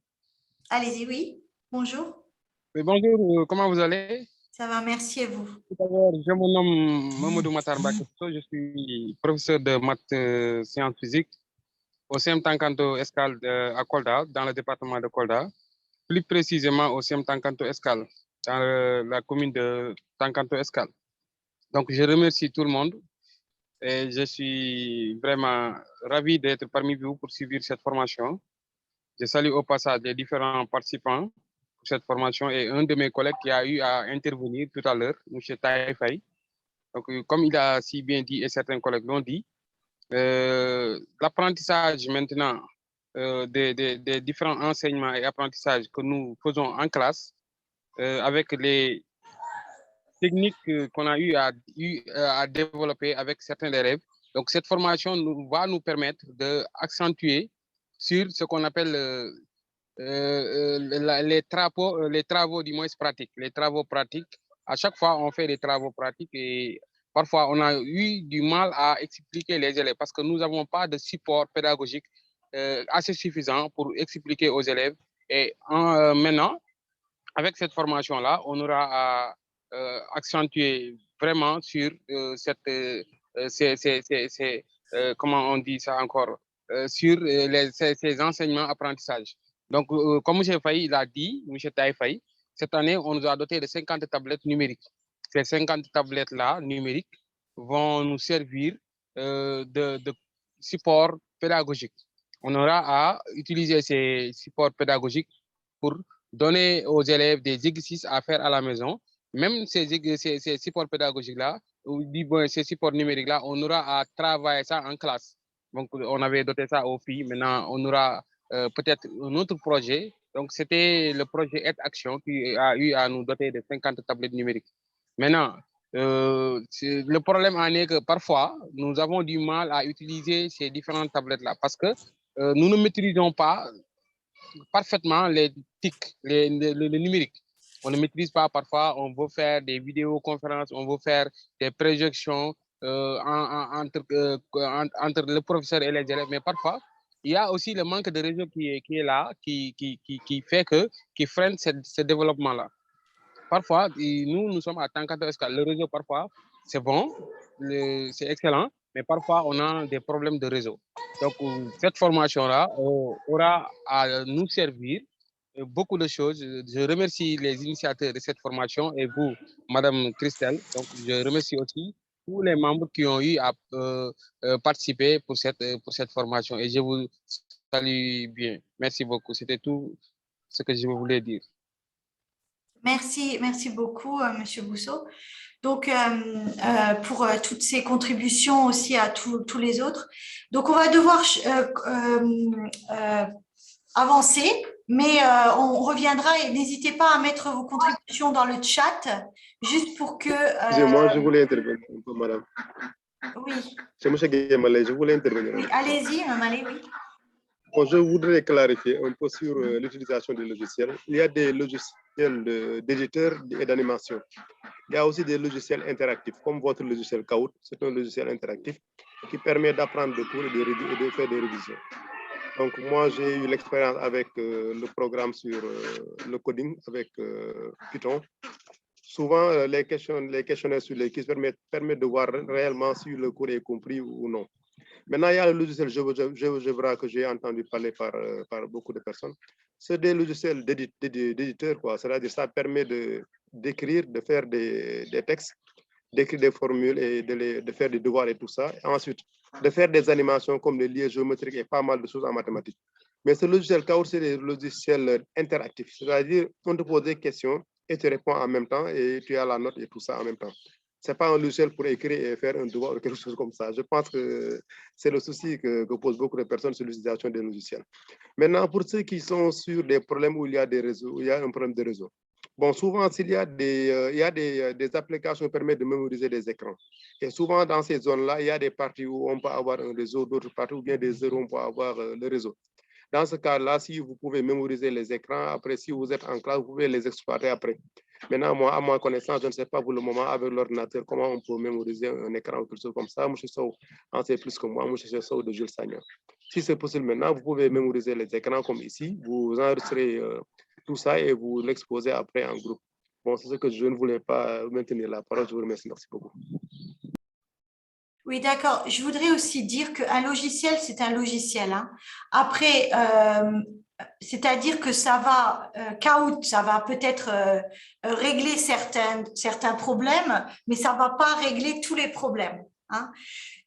Allez-y, oui. Bonjour. Oui, bonjour. Comment vous allez? Ça va, merci à vous. Tout d'abord, je me nomme Mamadou Matar Bakesso. Je suis professeur de maths sciences physiques au CEM Tankanto Escale à Kolda, dans le département de Kolda. Plus précisément au CEM Tankanto Escale, dans la commune de Tankanto Escale. Donc, je remercie tout le monde et je suis vraiment ravi d'être parmi vous pour suivre cette formation. Je salue au passage les différents participants pour cette formation et un de mes collègues qui a eu à intervenir tout à l'heure, M. Taïfaï. Donc, comme il a si bien dit et certains collègues l'ont dit, l'apprentissage maintenant des différents enseignements et apprentissages que nous faisons en classe avec les techniques qu'on a eu à développer avec certains élèves. Donc, cette formation va nous permettre d'accentuer sur ce qu'on appelle les travaux du moins pratiques. Les travaux pratiques, à chaque fois, on fait des travaux pratiques et parfois, on a eu du mal à expliquer les élèves parce que nous n'avons pas de support pédagogique assez suffisant pour expliquer aux élèves. Et maintenant, avec cette formation-là, on aura à accentuer vraiment sur comment on dit ça encore, sur ces enseignements apprentissages. Donc, comme M. Faye l'a dit, M. Taï Faye, cette année, on nous a doté de 50 tablettes numériques. Ces 50 tablettes-là numériques vont nous servir de support pédagogique. On aura à utiliser ces supports pédagogiques pour donner aux élèves des exercices à faire à la maison. Même ces supports pédagogiques-là, ou ces supports numériques-là, on aura à travailler ça en classe. Donc, on avait doté ça aux filles. Maintenant, on aura peut-être un autre projet. Donc, c'était le projet Aide Action qui a eu à nous doter de 50 tablettes numériques. Maintenant, le problème en est que parfois, nous avons du mal à utiliser ces différentes tablettes-là parce que nous ne maîtrisons pas parfaitement les TIC, le numérique. On ne maîtrise pas parfois, on veut faire des vidéoconférences, on veut faire des projections entre le professeur et les élèves, mais parfois, il y a aussi le manque de réseau qui est là, qui fait qui freine ce développement-là. Parfois, nous sommes à Tankato Escale. Le réseau, parfois, c'est bon, c'est excellent, mais parfois, on a des problèmes de réseau. Donc, cette formation-là aura à nous servir beaucoup de choses. Je remercie les initiateurs de cette formation et vous, Madame Christelle. Donc, je remercie aussi tous les membres qui ont eu à participer pour cette formation et je vous salue bien. Merci beaucoup. C'était tout ce que je voulais dire. Merci beaucoup, Monsieur Bousseau. Donc, pour toutes ces contributions aussi à tous les autres. Donc, on va devoir avancer, mais on reviendra et n'hésitez pas à mettre vos contributions dans le chat, juste pour que… Excusez-moi, je voulais intervenir un peu, madame. Oui. C'est M. Guémalé, je voulais intervenir. Oui, allez-y, allez, oui. Bon, je voudrais clarifier un peu sur l'utilisation des logiciels. Il y a des logiciels d'éditeur et d'animation. Il y a aussi des logiciels interactifs, comme votre logiciel Kahoot. C'est un logiciel interactif qui permet d'apprendre de cours et de faire des révisions. Donc, moi, j'ai eu l'expérience avec le programme sur le coding, avec Python. Souvent, les questionnaires sur les quiz permettent de voir réellement si le cours est compris ou non. Maintenant, il y a le logiciel GeoGebra que j'ai entendu parler par beaucoup de personnes. C'est des logiciels d'éditeurs, quoi. C'est-à-dire ça permet d'écrire, de faire des textes, d'écrire des formules et de faire des devoirs et tout ça. Et ensuite, de faire des animations comme des liens géométriques et pas mal de choses en mathématiques. Mais ce logiciel Kahoot, c'est des logiciels interactifs. C'est-à-dire, on te pose des questions et tu réponds en même temps et tu as la note et tout ça en même temps. Ce n'est pas un logiciel pour écrire et faire un devoir ou quelque chose comme ça. Je pense que c'est le souci que posent beaucoup de personnes sur l'utilisation des logiciels. Maintenant, pour ceux qui sont sur des problèmes où il y a des réseaux, où il y a un problème de réseau. Bon, souvent, s'il y a des applications qui permettent de mémoriser des écrans. Et souvent, dans ces zones-là, il y a des parties où on peut avoir un réseau, d'autres parties où bien des heures où on peut avoir le réseau. Dans ce cas-là, si vous pouvez mémoriser les écrans, après, si vous êtes en classe, vous pouvez les exploiter après. Maintenant, moi, à ma connaissance, je ne sais pas pour le moment, avec l'ordinateur, comment on peut mémoriser un écran ou quelque chose comme ça. M. Sow en sait plus que moi, M. Sow de Jules Sagnan. Si c'est possible maintenant, vous pouvez mémoriser les écrans comme ici, vous enregistrez tout ça et vous l'exposez après en groupe. Bon, c'est ce que je ne voulais pas maintenir la parole. Je vous remercie. Merci beaucoup. Oui, d'accord. Je voudrais aussi dire qu'un logiciel, c'est un logiciel. Hein. Après, c'est-à-dire que ça va, Kahoot, ça va peut-être régler certains problèmes, mais ça ne va pas régler tous les problèmes. Hein.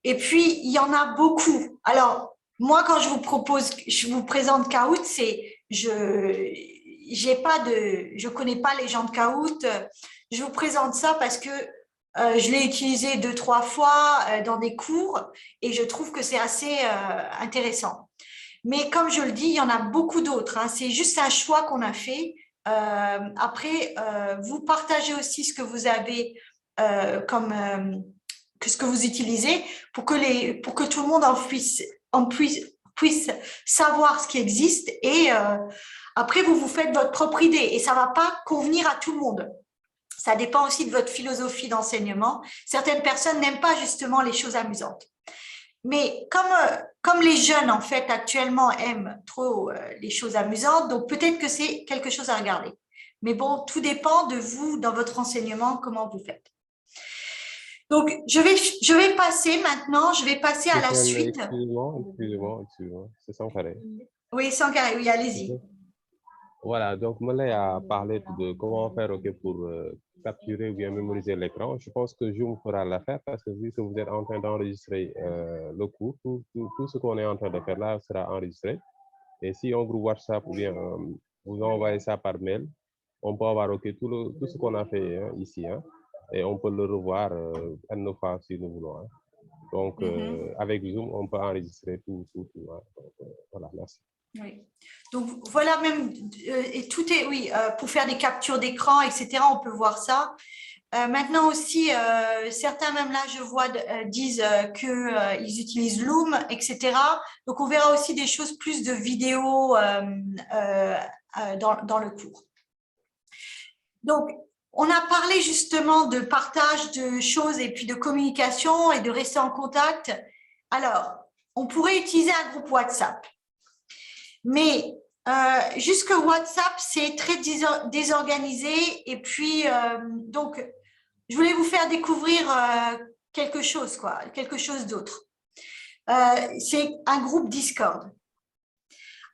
Et puis, il y en a beaucoup. Alors, moi, quand je vous présente Kahoot, je connais pas les gens de Kahoot. Je vous présente ça parce que je l'ai utilisé 2-3 fois dans des cours et je trouve que c'est assez intéressant. Mais comme je le dis, il y en a beaucoup d'autres. Hein. C'est juste un choix qu'on a fait. Après, vous partagez aussi ce que vous avez ce que vous utilisez pour que tout le monde puissent savoir ce qui existe et après, vous vous faites votre propre idée et ça ne va pas convenir à tout le monde. Ça dépend aussi de votre philosophie d'enseignement. Certaines personnes n'aiment pas justement les choses amusantes. Mais comme les jeunes, en fait, actuellement aiment trop les choses amusantes, donc peut-être que c'est quelque chose à regarder. Mais bon, tout dépend de vous, dans votre enseignement, comment vous faites. Donc, je vais passer maintenant, à la suite. Excusez-moi, c'est sans carré. Oui, sans carré, oui, allez-y. Voilà, donc Moulay a parlé de comment faire pour capturer ou bien mémoriser l'écran. Je pense que Zoom fera l'affaire parce que vu que vous êtes en train d'enregistrer le cours, tout ce qu'on est en train de faire là sera enregistré. Et si on groupe WhatsApp ou bien vous envoyez ça par mail, on peut avoir tout ce qu'on a fait ici. Et on peut le revoir une fois si nous voulons. Donc, avec Zoom, on peut enregistrer tout. Donc, voilà, merci. Oui. Donc, voilà même, et tout est, oui, pour faire des captures d'écran, etc., on peut voir ça. Maintenant aussi, certains, même là, je vois, disent qu'ils utilisent Loom, etc. Donc, on verra aussi des choses plus de vidéo dans le cours. Donc, on a parlé justement de partage de choses et puis de communication et de rester en contact. Alors, on pourrait utiliser un groupe WhatsApp. Mais jusque WhatsApp, c'est très désorganisé. Et puis, donc, je voulais vous faire découvrir quelque chose d'autre. C'est un groupe Discord.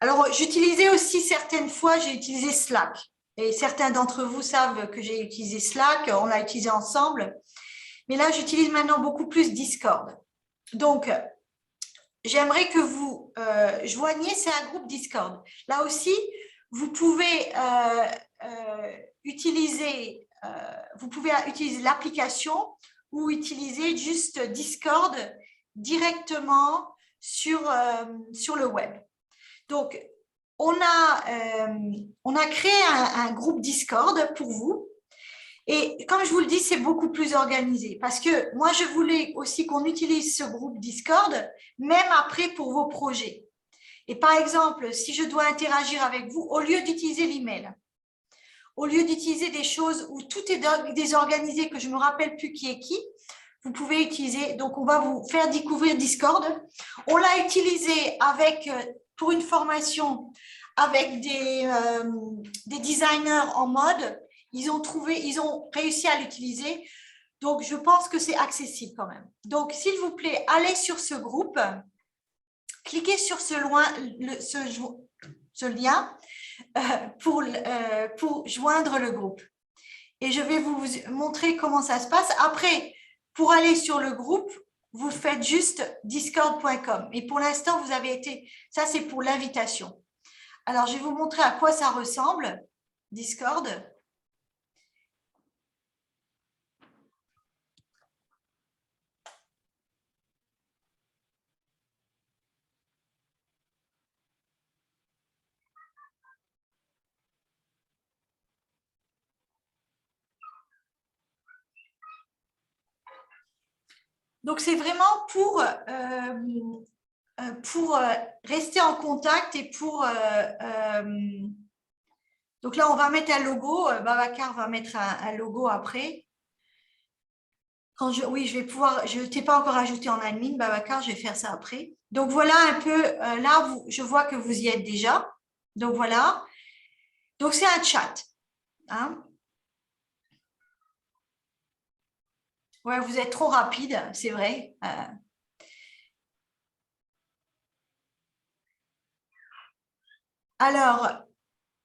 Alors, j'utilisais aussi certaines fois, j'ai utilisé Slack. Et certains d'entre vous savent que j'ai utilisé Slack, on l'a utilisé ensemble. Mais là, j'utilise maintenant beaucoup plus Discord. Donc, j'aimerais que vous joigniez, c'est un groupe Discord. Là aussi, vous pouvez utiliser l'application ou utiliser juste Discord directement sur le web. Donc, on a créé un groupe Discord pour vous. Et comme je vous le dis, c'est beaucoup plus organisé parce que moi, je voulais aussi qu'on utilise ce groupe Discord, même après pour vos projets. Et par exemple, si je dois interagir avec vous, au lieu d'utiliser l'email, au lieu d'utiliser des choses où tout est désorganisé, que je ne me rappelle plus qui est qui, vous pouvez utiliser, donc on va vous faire découvrir Discord. On l'a utilisé pour une formation avec des designers en mode. Ils ont réussi à l'utiliser. Donc, je pense que c'est accessible quand même. Donc, s'il vous plaît, allez sur ce groupe, cliquez sur ce lien pour joindre le groupe. Et je vais vous montrer comment ça se passe. Après, pour aller sur le groupe, vous faites juste discord.com. Et pour l'instant, vous avez été… Ça, c'est pour l'invitation. Alors, je vais vous montrer à quoi ça ressemble, Discord. Donc, c'est vraiment pour rester en contact et pour… donc là, on va mettre un logo. Babacar va mettre un logo après. Oui, je vais pouvoir… Je ne t'ai pas encore ajouté en admin, Babacar, je vais faire ça après. Donc, voilà un peu… là, je vois que vous y êtes déjà. Donc, voilà. Donc, c'est un chat. Hein? Ouais, vous êtes trop rapide, c'est vrai. Alors,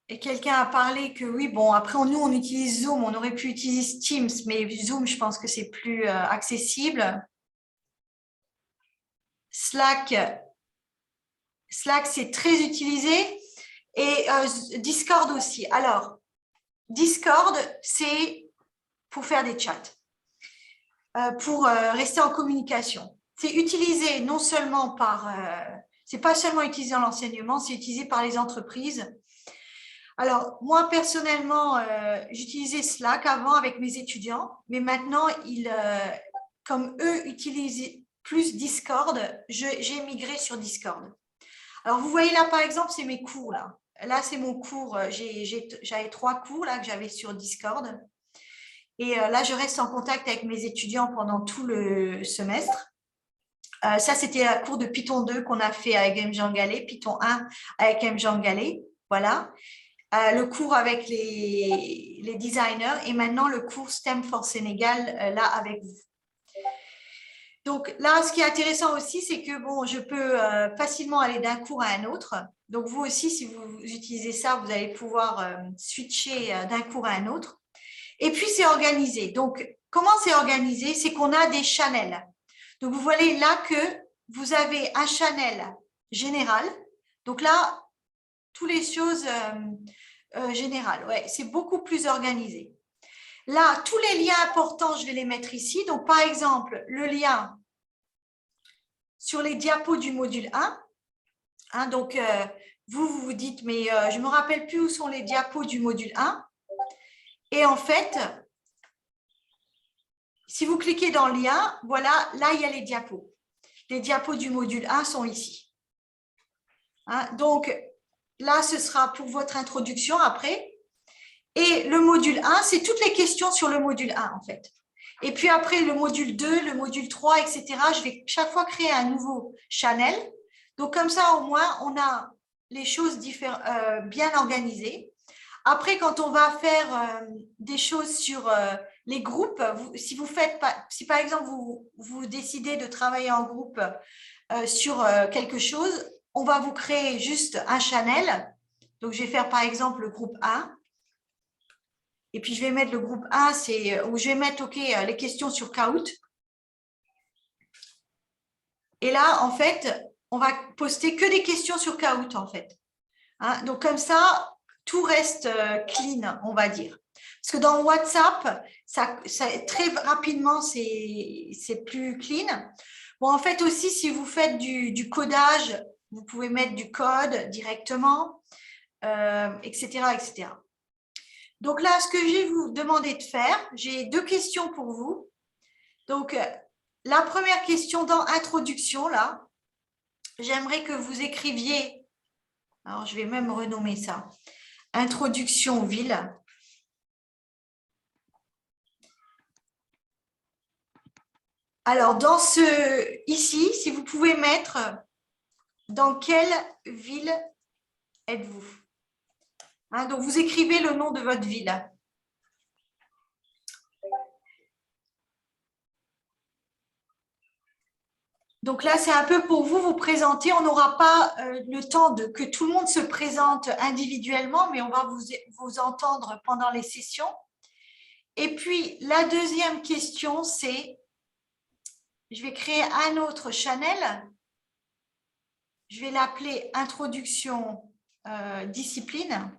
quelqu'un a parlé que oui, bon, après, nous, on utilise Zoom, on aurait pu utiliser Teams, mais Zoom, je pense que c'est plus accessible. Slack, c'est très utilisé. Et Discord aussi. Alors, Discord, c'est pour faire des chats. Pour rester en communication. C'est utilisé non seulement c'est pas seulement utilisé dans l'enseignement, c'est utilisé par les entreprises. Alors, moi, personnellement, j'utilisais Slack avant avec mes étudiants, mais maintenant, comme eux utilisent plus Discord, j'ai migré sur Discord. Alors, vous voyez là, par exemple, c'est mes cours. Là, c'est mon cours. J'avais 3 cours là, que j'avais sur Discord. Et là, je reste en contact avec mes étudiants pendant tout le semestre. Ça, c'était un cours de Python 2 qu'on a fait avec Mjean Gallet, Python 1 avec Mjean Gallet. Voilà. Le cours avec les designers et maintenant le cours STEM for Sénégal là avec vous. Donc là, ce qui est intéressant aussi, c'est que bon, je peux facilement aller d'un cours à un autre. Donc vous aussi, si vous utilisez ça, vous allez pouvoir switcher d'un cours à un autre. Et puis, c'est organisé. Donc, comment c'est organisé? C'est qu'on a des channels. Donc, vous voyez là que vous avez un channel général. Donc là, toutes les choses générales. Ouais, c'est beaucoup plus organisé. Là, tous les liens importants, je vais les mettre ici. Donc, par exemple, le lien sur les diapos du module 1. Hein, donc, vous vous dites, mais je ne me rappelle plus où sont les diapos du module 1. Et en fait, si vous cliquez dans le lien, voilà, là, il y a les diapos. Les diapos du module 1 sont ici. Hein, donc, là, ce sera pour votre introduction après. Et le module 1, c'est toutes les questions sur le module 1, en fait. Et puis après, le module 2, le module 3, etc., je vais chaque fois créer un nouveau channel. Donc, comme ça, au moins, on a les choses bien organisées. Après, quand on va faire des choses sur les groupes, si par exemple, vous décidez de travailler en groupe sur quelque chose, on va vous créer juste un channel. Donc, je vais faire par exemple le groupe 1. Et puis, je vais mettre le groupe 1, où je vais mettre les questions sur Kahoot. Et là, en fait, on va poster que des questions sur Kahoot, en fait. Hein, donc, comme ça, tout reste clean, on va dire. Parce que dans WhatsApp, très rapidement, c'est plus clean. Bon, en fait aussi, si vous faites du codage, vous pouvez mettre du code directement, etc., etc. Donc là, ce que je vais vous demander de faire, j'ai 2 questions pour vous. Donc, la première question dans introduction, là, j'aimerais que vous écriviez, alors je vais même renommer ça, introduction ville. Alors, ici, si vous pouvez mettre dans quelle ville êtes-vous? Hein, donc, vous écrivez le nom de votre ville. Donc là, c'est un peu pour vous présenter. On n'aura pas le temps que tout le monde se présente individuellement, mais on va vous entendre pendant les sessions. Et puis, la deuxième question, c'est, je vais créer un autre channel. Je vais l'appeler Introduction discipline.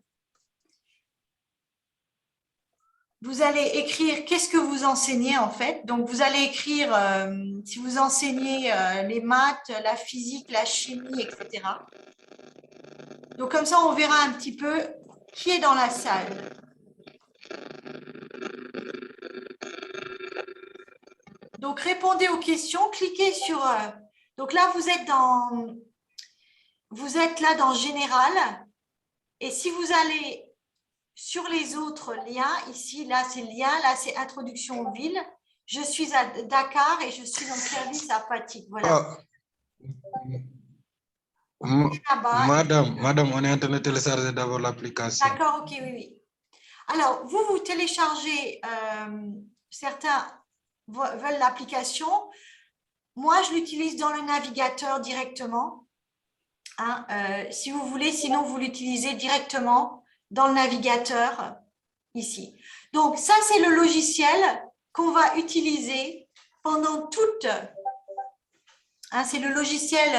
Vous allez écrire qu'est-ce que vous enseignez en fait. Donc, vous allez écrire si vous enseignez les maths, la physique, la chimie, etc. Donc, comme ça, on verra un petit peu qui est dans la salle. Donc, répondez aux questions, cliquez sur… donc là, vous êtes là dans Général. Et si vous allez… sur les autres liens, ici, là, c'est lien, là, c'est introduction aux villes. Je suis à Dakar et je suis en service à Fatick. Voilà. Madame, on est en train de télécharger d'abord l'application. D'accord, ok, oui, oui. Alors, vous téléchargez, certains veulent l'application. Moi, je l'utilise dans le navigateur directement. Hein, si vous voulez, sinon, vous l'utilisez directement dans le navigateur ici. Donc, ça, c'est le logiciel qu'on va utiliser pendant toute… Hein, c'est le logiciel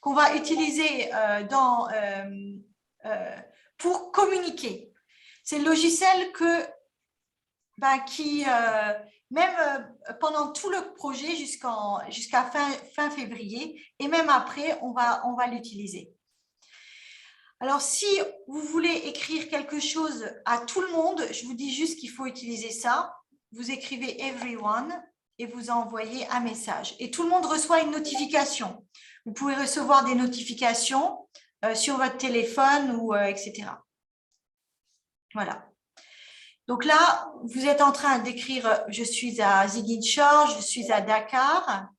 qu'on va utiliser pour communiquer. C'est le logiciel qui, même pendant tout le projet jusqu'à fin février, et même après, on va l'utiliser. Alors, si vous voulez écrire quelque chose à tout le monde, je vous dis juste qu'il faut utiliser ça. Vous écrivez everyone et vous envoyez un message. Et tout le monde reçoit une notification. Vous pouvez recevoir des notifications sur votre téléphone ou etc. Voilà. Donc là, vous êtes en train d'écrire « Je suis à Ziguinchor, je suis à Dakar ».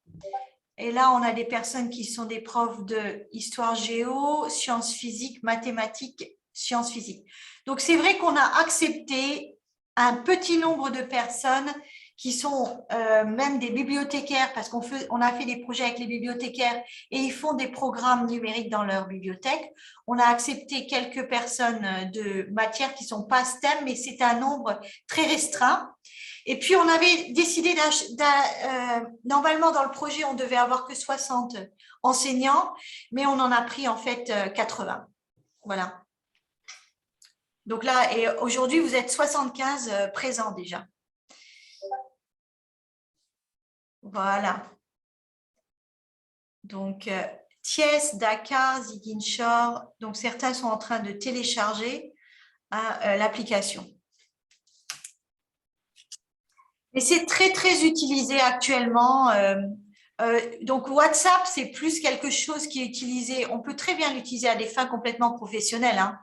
Et là, on a des personnes qui sont des profs de histoire géo, sciences physiques, mathématiques, sciences physiques. Donc, c'est vrai qu'on a accepté un petit nombre de personnes qui sont même des bibliothécaires, parce qu'on a fait des projets avec les bibliothécaires et ils font des programmes numériques dans leur bibliothèque. On a accepté quelques personnes de matières qui ne sont pas STEM, mais c'est un nombre très restreint. Et puis, on avait décidé, normalement, dans le projet, on devait avoir que 60 enseignants, mais on en a pris en fait 80. Voilà. Donc là, et aujourd'hui, vous êtes 75 présents déjà. Voilà. Donc, Thiès, Dakar, Ziguinchor. Donc, certains sont en train de télécharger l'application. Mais c'est très, très utilisé actuellement. Donc, WhatsApp, c'est plus quelque chose qui est utilisé. On peut très bien l'utiliser à des fins complètement professionnelles. Hein.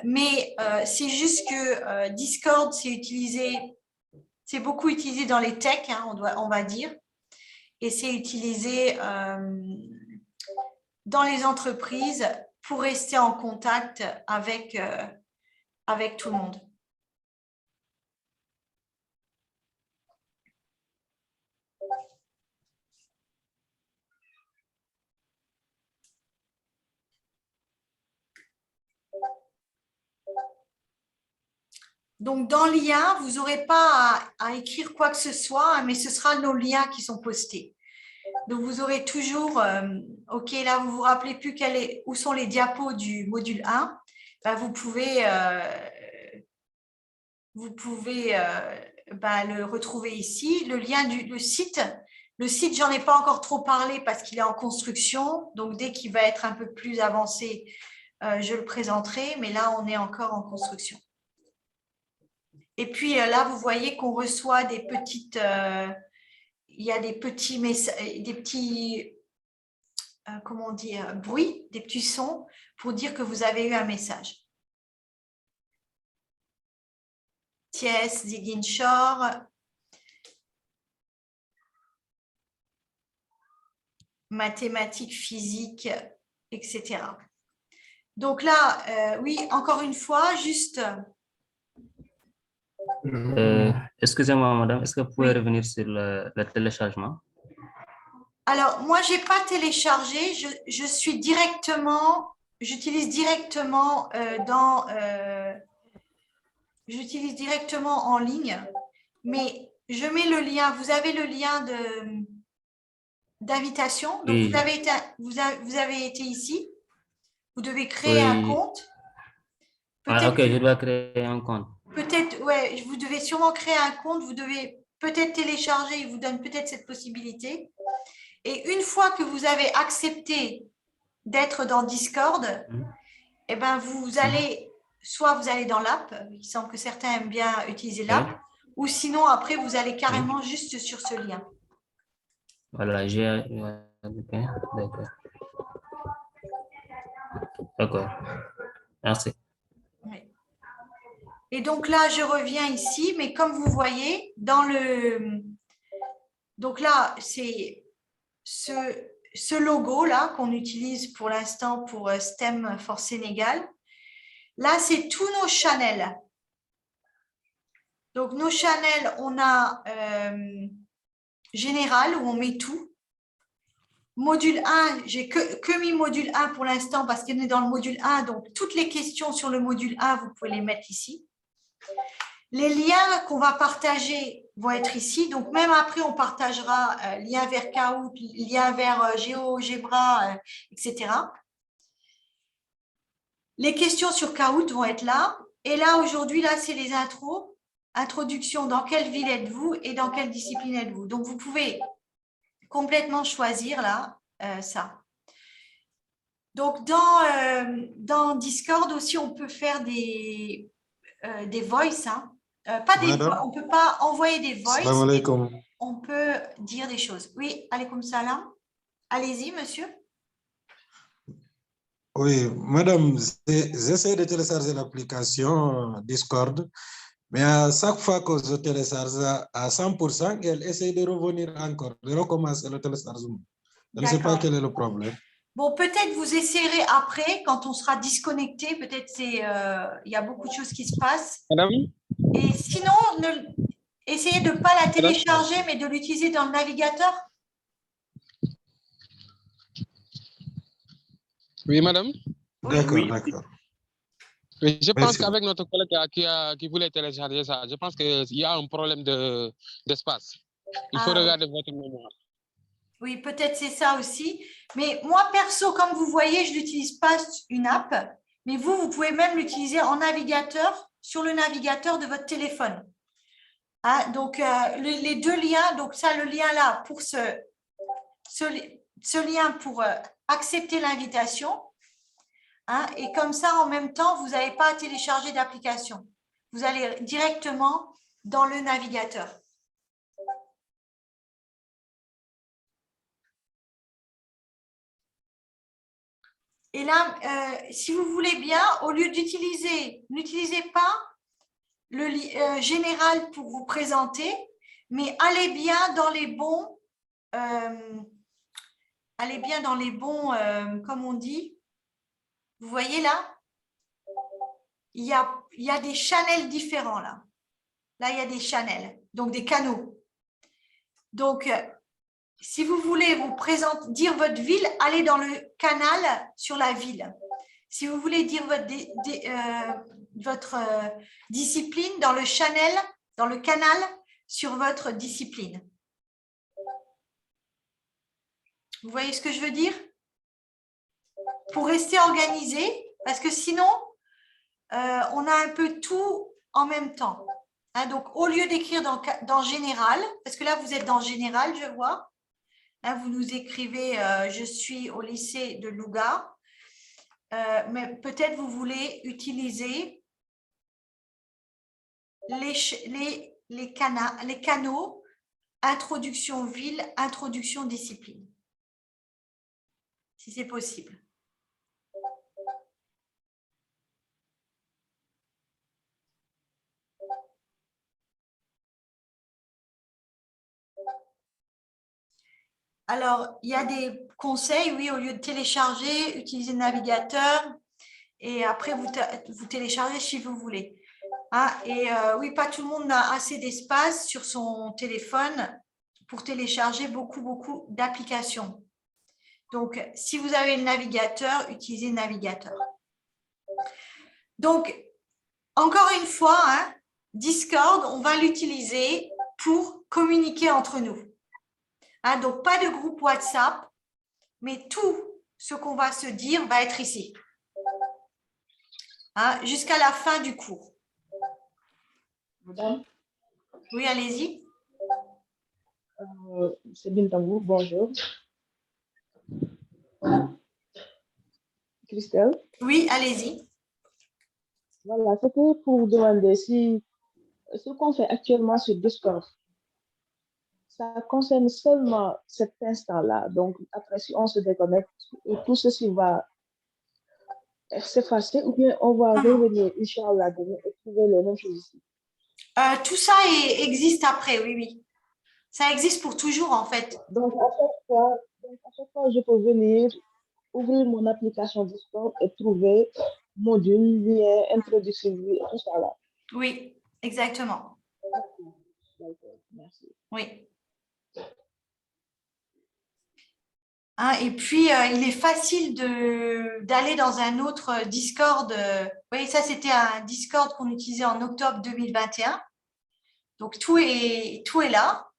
Mais c'est juste que Discord, c'est beaucoup utilisé dans les techs, hein, on va dire. Et c'est utilisé dans les entreprises pour rester en contact avec tout le monde. Donc, dans l'IA, vous n'aurez pas à écrire quoi que ce soit, hein, mais ce sera nos liens qui sont postés. Donc, vous aurez toujours, OK, là, vous ne vous rappelez plus où sont les diapos du module 1. Ben, vous pouvez le retrouver ici. Le lien le site, j'en ai pas encore trop parlé parce qu'il est en construction. Donc, dès qu'il va être un peu plus avancé, je le présenterai. Mais là, on est encore en construction. Et puis là, vous voyez qu'on reçoit des petites, il y a des petits comment dire, bruits, des petits sons pour dire que vous avez eu un message. Thiès, Ziguinchor. Mathématiques, physique, etc. Donc là, oui, encore une fois, juste... Excusez-moi, madame, est-ce que vous pouvez revenir sur le téléchargement? Alors, moi, je n'ai pas téléchargé. J'utilise directement j'utilise directement en ligne, mais je mets le lien. Vous avez le lien d'invitation. Donc, oui. vous avez été ici. Vous devez créer un compte. Ah, ok, je dois créer un compte. Peut-être, ouais, vous devez sûrement créer un compte, vous devez peut-être télécharger, il vous donne peut-être cette possibilité. Et une fois que vous avez accepté d'être dans Discord, eh ben soit vous allez dans l'app, il semble que certains aiment bien utiliser l'app, ou sinon après vous allez carrément juste sur ce lien. Voilà, d'accord. Merci. Oui. Et donc là, je reviens ici, mais comme vous voyez, donc là, c'est ce logo-là qu'on utilise pour l'instant pour STEM for Sénégal. Là, c'est tous nos channels. Donc, nos channels, on a général où on met tout. Module 1, j'ai que mis module 1 pour l'instant parce qu'on est dans le module 1. Donc, toutes les questions sur le module 1, vous pouvez les mettre ici. Les liens qu'on va partager vont être ici. Donc, même après, on partagera lien vers Kahoot, lien vers GeoGebra, etc. Les questions sur Kahoot vont être là. Et là, aujourd'hui, là, c'est les intros. Introduction, dans quelle ville êtes-vous et dans quelle discipline êtes-vous? Donc, vous pouvez complètement choisir là, ça. Donc, dans Discord aussi, on peut faire des voice, hein. On ne peut pas envoyer des voice, mais on peut dire des choses. Oui, alaykoum salam. Allez-y, monsieur. Oui, madame, j'essaie de télécharger l'application Discord, mais à chaque fois que je télécharge à 100%, elle essaie de revenir encore, de recommencer le téléchargement. Je ne sais pas quel est le problème. Bon, peut-être vous essayerez après, quand on sera disconnecté, peut-être il y a beaucoup de choses qui se passent. Madame? Et sinon, essayez de ne pas la télécharger, mais de l'utiliser dans le navigateur. Oui, madame? D'accord, d'accord. Oui, je pense Merci. qu'avec notre collègue qui voulait télécharger ça, je pense qu'il y a un problème d'espace. Il faut regarder votre mémoire. Oui, peut-être c'est ça aussi. Mais moi, perso, comme vous voyez, je n'utilise pas une app. Mais vous pouvez même l'utiliser en navigateur, sur le navigateur de votre téléphone. Hein, donc, les deux liens, donc ça, le lien là, pour ce lien pour accepter l'invitation. Hein, et comme ça, en même temps, vous n'avez pas à télécharger d'application. Vous allez directement dans le navigateur. Et là, si vous voulez bien, au lieu d'utiliser, n'utilisez pas le général pour vous présenter, mais allez bien dans les bons, comme on dit. Vous voyez là, il y a des channels différents là. Là, il y a des channels, donc des canaux. Donc, si vous voulez vous présenter, dire votre ville, allez dans le canal sur la ville. Si vous voulez dire votre discipline, dans le canal sur votre discipline. Vous voyez ce que je veux dire? Pour rester organisé, parce que sinon, on a un peu tout en même temps. Hein, donc, au lieu d'écrire dans général, parce que là, vous êtes dans général, je vois. Hein, vous nous écrivez « Je suis au lycée de Louga ». Mais peut-être vous voulez utiliser les canaux introduction ville, introduction discipline, si c'est possible. Alors, il y a des conseils, oui, au lieu de télécharger, utilisez le navigateur et après, vous téléchargez si vous voulez. Hein, et oui, pas tout le monde a assez d'espace sur son téléphone pour télécharger beaucoup d'applications. Donc, si vous avez le navigateur, utilisez le navigateur. Donc, encore une fois, hein, Discord, on va l'utiliser pour communiquer entre nous. Hein, donc, pas de groupe WhatsApp, mais tout ce qu'on va se dire va être ici. Hein, jusqu'à la fin du cours. Madame? Oui, allez-y. C'est Bintamou, bonjour. Christelle? Oui, allez-y. Voilà, c'était pour vous demander si ce qu'on fait actuellement sur Discord, ça concerne seulement cet instant-là. Donc, après, si on se déconnecte, tout ceci va s'effacer ou bien on va revenir, Inch'Allah, et trouver les mêmes choses ici. Tout ça existe après, oui. Ça existe pour toujours, en fait. Donc, à chaque fois, je peux venir, ouvrir mon application Discord et trouver module, lien, introduction, tout ça là. Oui, exactement. D'accord, merci. Oui. Hein, et puis, il est facile d'aller dans un autre Discord. Vous voyez, ça, c'était un Discord qu'on utilisait en octobre 2021. Donc, tout est là.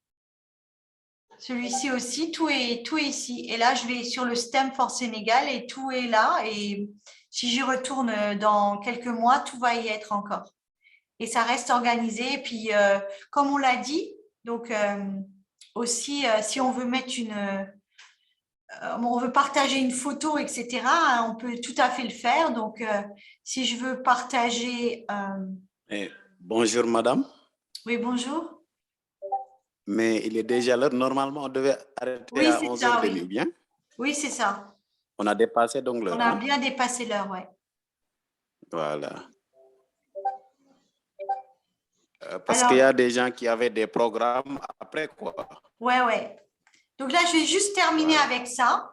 Celui-ci aussi, tout est ici. Et là, je vais sur le STEM for Sénégal et tout est là. Et si j'y retourne dans quelques mois, tout va y être encore. Et ça reste organisé. Et puis, comme on l'a dit, donc aussi, si on veut mettre on veut partager une photo, etc., on peut tout à fait le faire. Donc, si je veux partager… Bonjour, madame. Oui, bonjour. Mais il est déjà l'heure. Normalement, on devait arrêter oui, à 11h30, oui. bien? Oui, c'est ça. On a dépassé donc l'heure. On a hein? bien dépassé l'heure, ouais. Voilà. Parce qu'il y a des gens qui avaient des programmes après quoi. Ouais. Donc là, je vais juste terminer avec ça.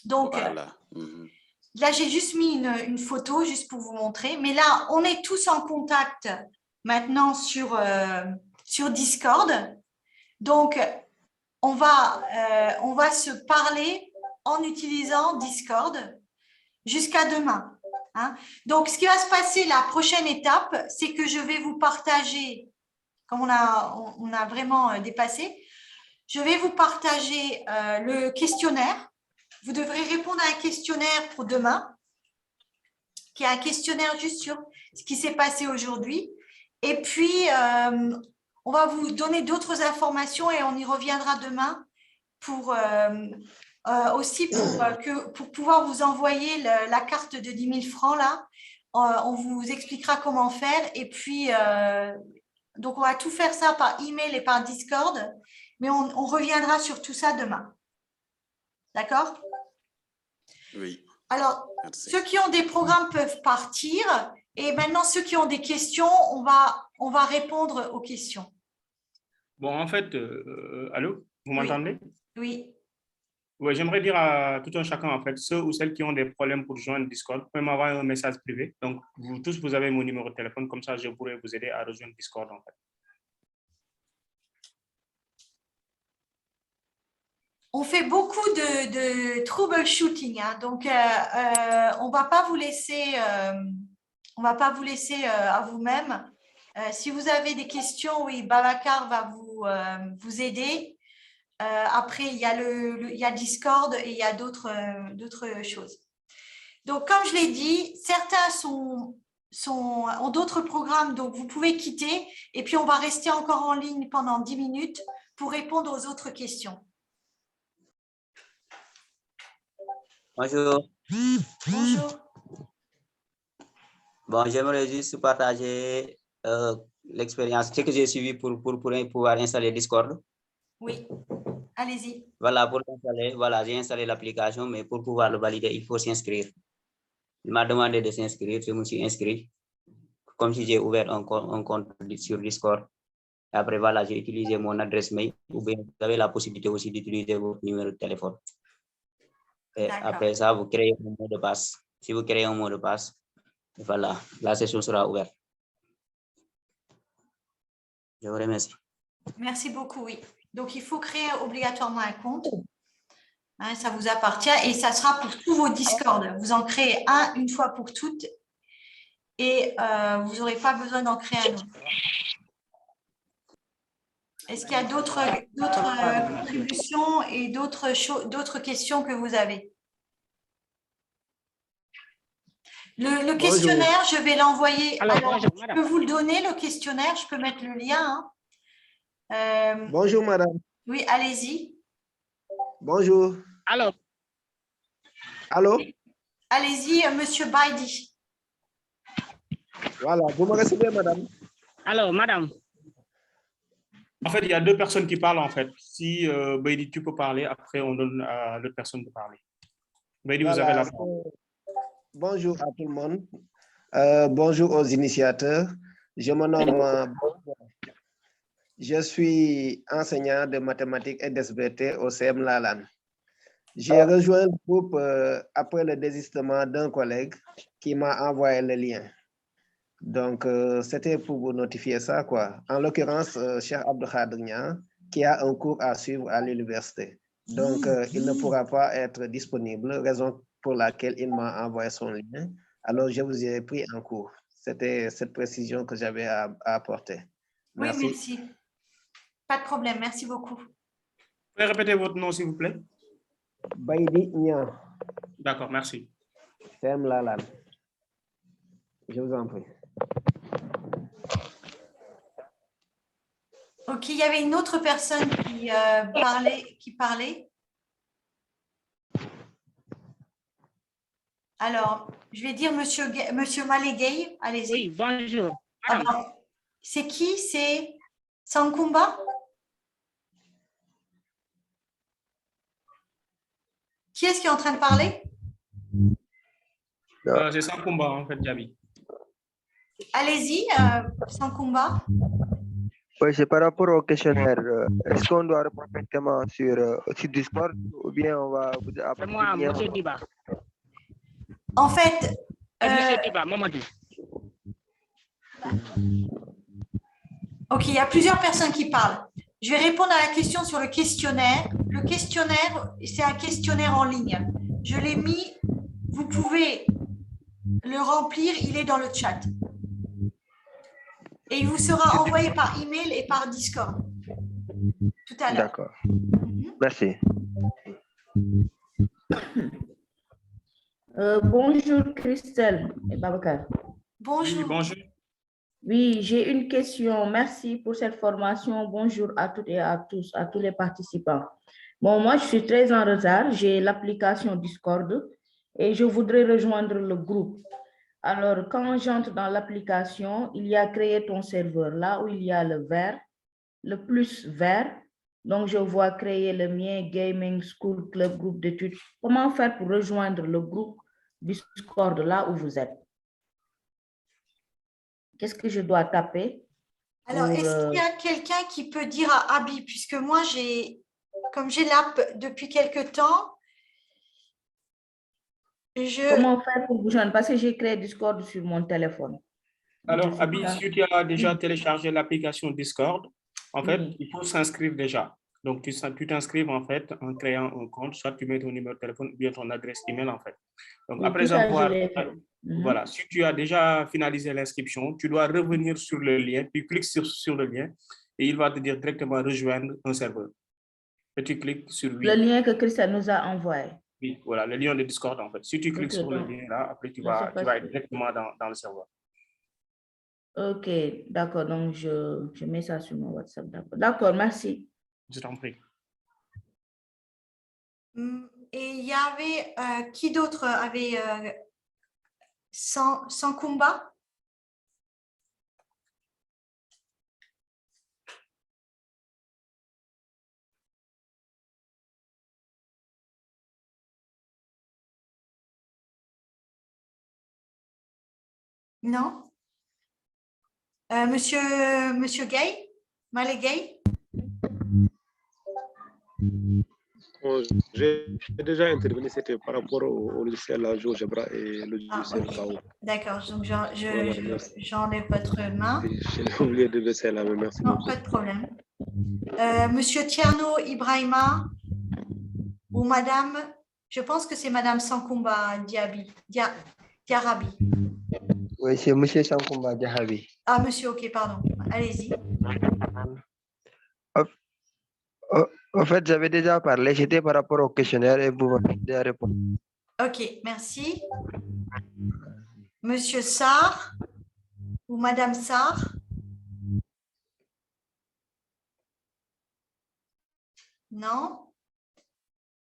Donc, Voilà. Mhm. là, j'ai juste mis une photo juste pour vous montrer. Mais là, on est tous en contact maintenant sur Discord. Donc, on va se parler en utilisant Discord jusqu'à demain. Hein. Donc, ce qui va se passer, la prochaine étape, c'est que je vais vous partager, comme on a vraiment dépassé, je vais vous partager le questionnaire. Vous devrez répondre à un questionnaire pour demain, qui est un questionnaire juste sur ce qui s'est passé aujourd'hui. Et puis, on va vous donner d'autres informations et on y reviendra demain pour aussi pour pouvoir vous envoyer la carte de 10 000 francs là. On vous expliquera comment faire et puis donc on va tout faire ça par email et par Discord, mais on reviendra sur tout ça demain. D'accord? Oui. Alors, Merci. ceux qui ont des programmes peuvent partir et maintenant ceux qui ont des questions, on va répondre aux questions. Bon, en fait, allô, vous m'entendez? Oui. Ouais, j'aimerais dire à tout un chacun, en fait, ceux ou celles qui ont des problèmes pour joindre Discord, vous pouvez m'envoyer un message privé. Donc, vous tous, vous avez mon numéro de téléphone, comme ça, je pourrais vous aider à rejoindre Discord, en fait. On fait beaucoup de troubleshooting, hein, donc on va pas vous laisser à vous-même. Si vous avez des questions, oui, Babacar va vous aider. Après, il y a Discord et il y a d'autres choses. Donc, comme je l'ai dit, certains ont d'autres programmes, donc vous pouvez quitter et puis on va rester encore en ligne pendant 10 minutes pour répondre aux autres questions. Bonjour. Bonjour. Bon, j'aimerais juste partager l'expérience, ce que j'ai suivi pour pouvoir installer Discord. Oui, allez-y. Voilà, pour installer, voilà, j'ai installé l'application, mais pour pouvoir le valider, il faut s'inscrire. Il m'a demandé de s'inscrire, je me suis inscrit, comme si j'ai ouvert un compte sur Discord. Après, voilà, j'ai utilisé mon adresse mail, ou bien vous avez la possibilité aussi d'utiliser votre numéro de téléphone. Et après ça, vous créez un mot de passe. Si vous créez un mot de passe, voilà, la session sera ouverte. Je vous remercie. Merci beaucoup, oui. Donc, il faut créer obligatoirement un compte. Hein, ça vous appartient et ça sera pour tous vos Discord. Vous en créez un une fois pour toutes et vous n'aurez pas besoin d'en créer un autre. Est-ce qu'il y a d'autres contributions et d'autres questions que vous avez? Le questionnaire, je vais l'envoyer. Alors, je peux vous le donner, le questionnaire, je peux mettre le lien. Hein. Bonjour, madame. Oui, allez-y. Bonjour. Alors. Allô? Allez-y, monsieur Baidi. Voilà, vous me recevez, madame? Alors, madame. En fait, il y a deux personnes qui parlent, en fait. Si Baidi, tu peux parler, après on donne à l'autre personne de parler. Baidi, vous avez la parole. Bonjour à tout le monde. Bonjour aux initiateurs. Je me nomme je suis enseignant de mathématiques et d'SVT au CM Lalan. J'ai rejoint le groupe après le désistement d'un collègue qui m'a envoyé le lien. Donc, c'était pour vous notifier ça, quoi. En l'occurrence, Cheikh Abdou Khadr Niang, qui a un cours à suivre à l'université. Donc, il ne pourra pas être disponible, raison pour laquelle il m'a envoyé son lien. Alors, je vous ai pris en cours. C'était cette précision que j'avais à apporter. Merci. Oui, merci. Pas de problème, merci beaucoup. Vous pouvez répéter votre nom, s'il vous plaît? Baidi Niang. D'accord, merci. Sem Lalan. Je vous en prie. Ok, il y avait une autre personne qui parlait. Alors, je vais dire monsieur Malégué, allez-y. Oui, bonjour. C'est qui? C'est Sankumba? Qui est-ce qui est en train de parler? C'est Sankumba, en fait, Diaby. Allez-y, Sankumba. Oui, c'est par rapport au questionnaire. Est-ce qu'on doit répondre directement sur Discord ou bien on va vous appeler? Moi, monsieur Diba. En fait, monsieur Diba, Mamadou. Ok, il y a plusieurs personnes qui parlent. Je vais répondre à la question sur le questionnaire. Le questionnaire, c'est un questionnaire en ligne. Je l'ai mis, vous pouvez le remplir, il est dans le chat. Et il vous sera envoyé par email et par Discord tout à l'heure. D'accord. Merci. Bonjour Christelle et Babacar. Bonjour. Oui, bonjour. Oui, j'ai une question. Merci pour cette formation. Bonjour à toutes et à tous, à tous les participants. Bon, moi, je suis très en retard. J'ai l'application Discord et je voudrais rejoindre le groupe. Alors, quand j'entre dans l'application, il y a créé ton serveur. Là où il y a le vert, le plus vert, donc je vois créer le mien, Gaming School Club, groupe d'études. Comment faire pour rejoindre le groupe Discord là où vous êtes? Qu'est-ce que je dois taper? Alors, est-ce qu'il y a quelqu'un qui peut dire à Abi, puisque moi, comme j'ai l'app depuis quelque temps, Comment faire pour vous joindre? Parce que j'ai créé Discord sur mon téléphone. Alors, Abi, si tu as déjà téléchargé l'application Discord, en fait, Oui. il faut s'inscrire déjà. Donc, tu t'inscrives en fait en créant un compte, soit tu mets ton numéro de téléphone ou bien ton adresse email en fait. Donc, Oui, après tout ça, avoir, je l'ai fait. voilà, si tu as déjà finalisé l'inscription, tu dois revenir sur le lien, tu cliques sur le lien et il va te dire directement rejoindre un serveur. Et tu cliques sur oui. Le lien que Christian nous a envoyé. Oui, voilà, le lien de Discord en fait. Si tu cliques Ok, sur le donc, lien là, après tu je sais vas pas être directement dans le serveur. Ok, d'accord. Donc, je mets ça sur mon WhatsApp. D'accord, merci. Je t'en prie. Et il y avait, qui d'autre avait Sankumba? Non? Monsieur Gay? Malé Gay? J'ai déjà intervenu, c'était par rapport au logiciel GeoGebra et le logiciel KO. D'accord, donc Voilà, j'enlève votre main. je l'ai oublié de laisser là, mais merci Non, beaucoup. pas de problème. Monsieur Tierno Ibrahima ou Madame, je pense que c'est Madame Sankumba Diarabi. Oui, c'est Monsieur Sankumba Diarabi. Ah, monsieur, ok, pardon. Allez-y. En fait, j'avais déjà parlé, c'était par rapport au questionnaire et vous m'avez déjà répondu. Ok, merci. Monsieur Sarr ou Madame Sarr? Non.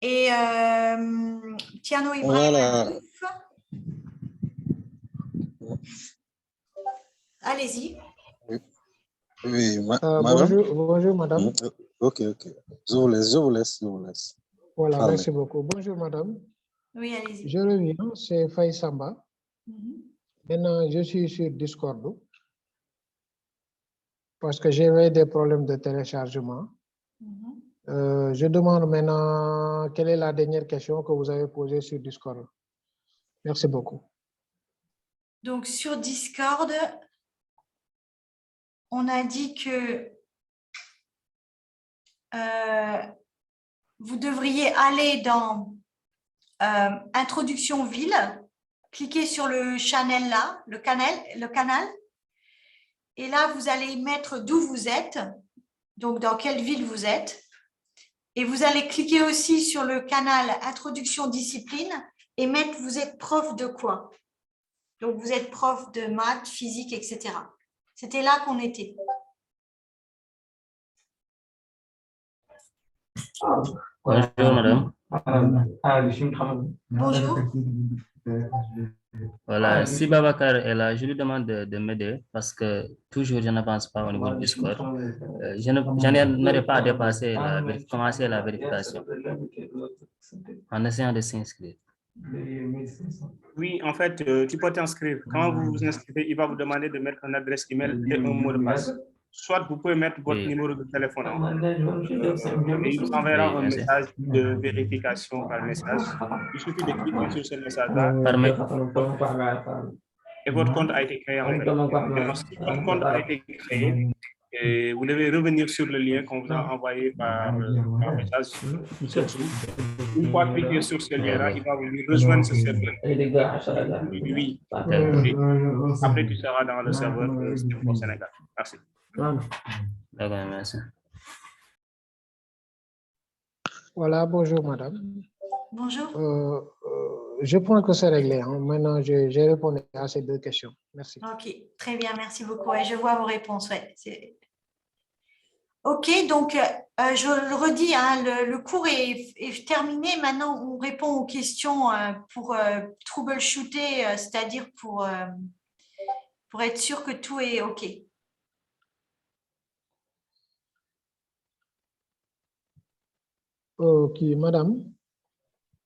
Et Tierno Ibrahim. Voilà. Allez-y. Oui, madame. Bonjour, madame. Ok. Je vous laisse. Voilà, Parlez. merci beaucoup. Bonjour, madame. Oui, allez-y. Je reviens, c'est Faye Samba. Maintenant, je suis sur Discord parce que j'ai des problèmes de téléchargement. Je demande maintenant quelle est la dernière question que vous avez posée sur Discord. Merci beaucoup. Donc, sur Discord, on a dit que vous devriez aller dans Introduction ville, cliquez sur le channel là, le canal, et là, vous allez mettre d'où vous êtes, donc dans quelle ville vous êtes, et vous allez cliquer aussi sur le canal Introduction discipline et mettre vous êtes prof de quoi. Donc, vous êtes prof de maths, physique, etc. C'était là qu'on était. Bonjour, madame. Bonjour. Voilà, si Babacar est là, je lui demande de m'aider parce que toujours je n'avance pas au niveau du Discord. Je n'arrive pas à commencer la vérification. en essayant de s'inscrire. Oui, en fait, tu peux t'inscrire. Quand vous vous inscrivez, il va vous demander de mettre une adresse email et un mot de passe. Soit vous pouvez mettre votre numéro de téléphone. Et il vous enverra un message de vérification par message. Il suffit de cliquer sur ce message-là. Et votre compte a été créé en fait. Et lorsque votre compte a été créé, et vous devez revenir sur le lien qu'on vous a envoyé par message. Une fois cliqué sur ce lien-là, il va vous rejoindre ce serveur. Oui. Après, tu seras dans le serveur au Sénégal. Merci. D'accord, merci. Voilà, bonjour madame. Bonjour. Je pense que c'est réglé. Hein. Maintenant, j'ai répondu à ces deux questions. Merci. Ok, très bien, merci beaucoup. Ouais, je vois vos réponses. Ouais, ok, donc je le redis, hein, le cours est terminé. Maintenant, on répond aux questions pour troubleshooter, c'est-à-dire pour être sûr que tout est ok. Ok, madame.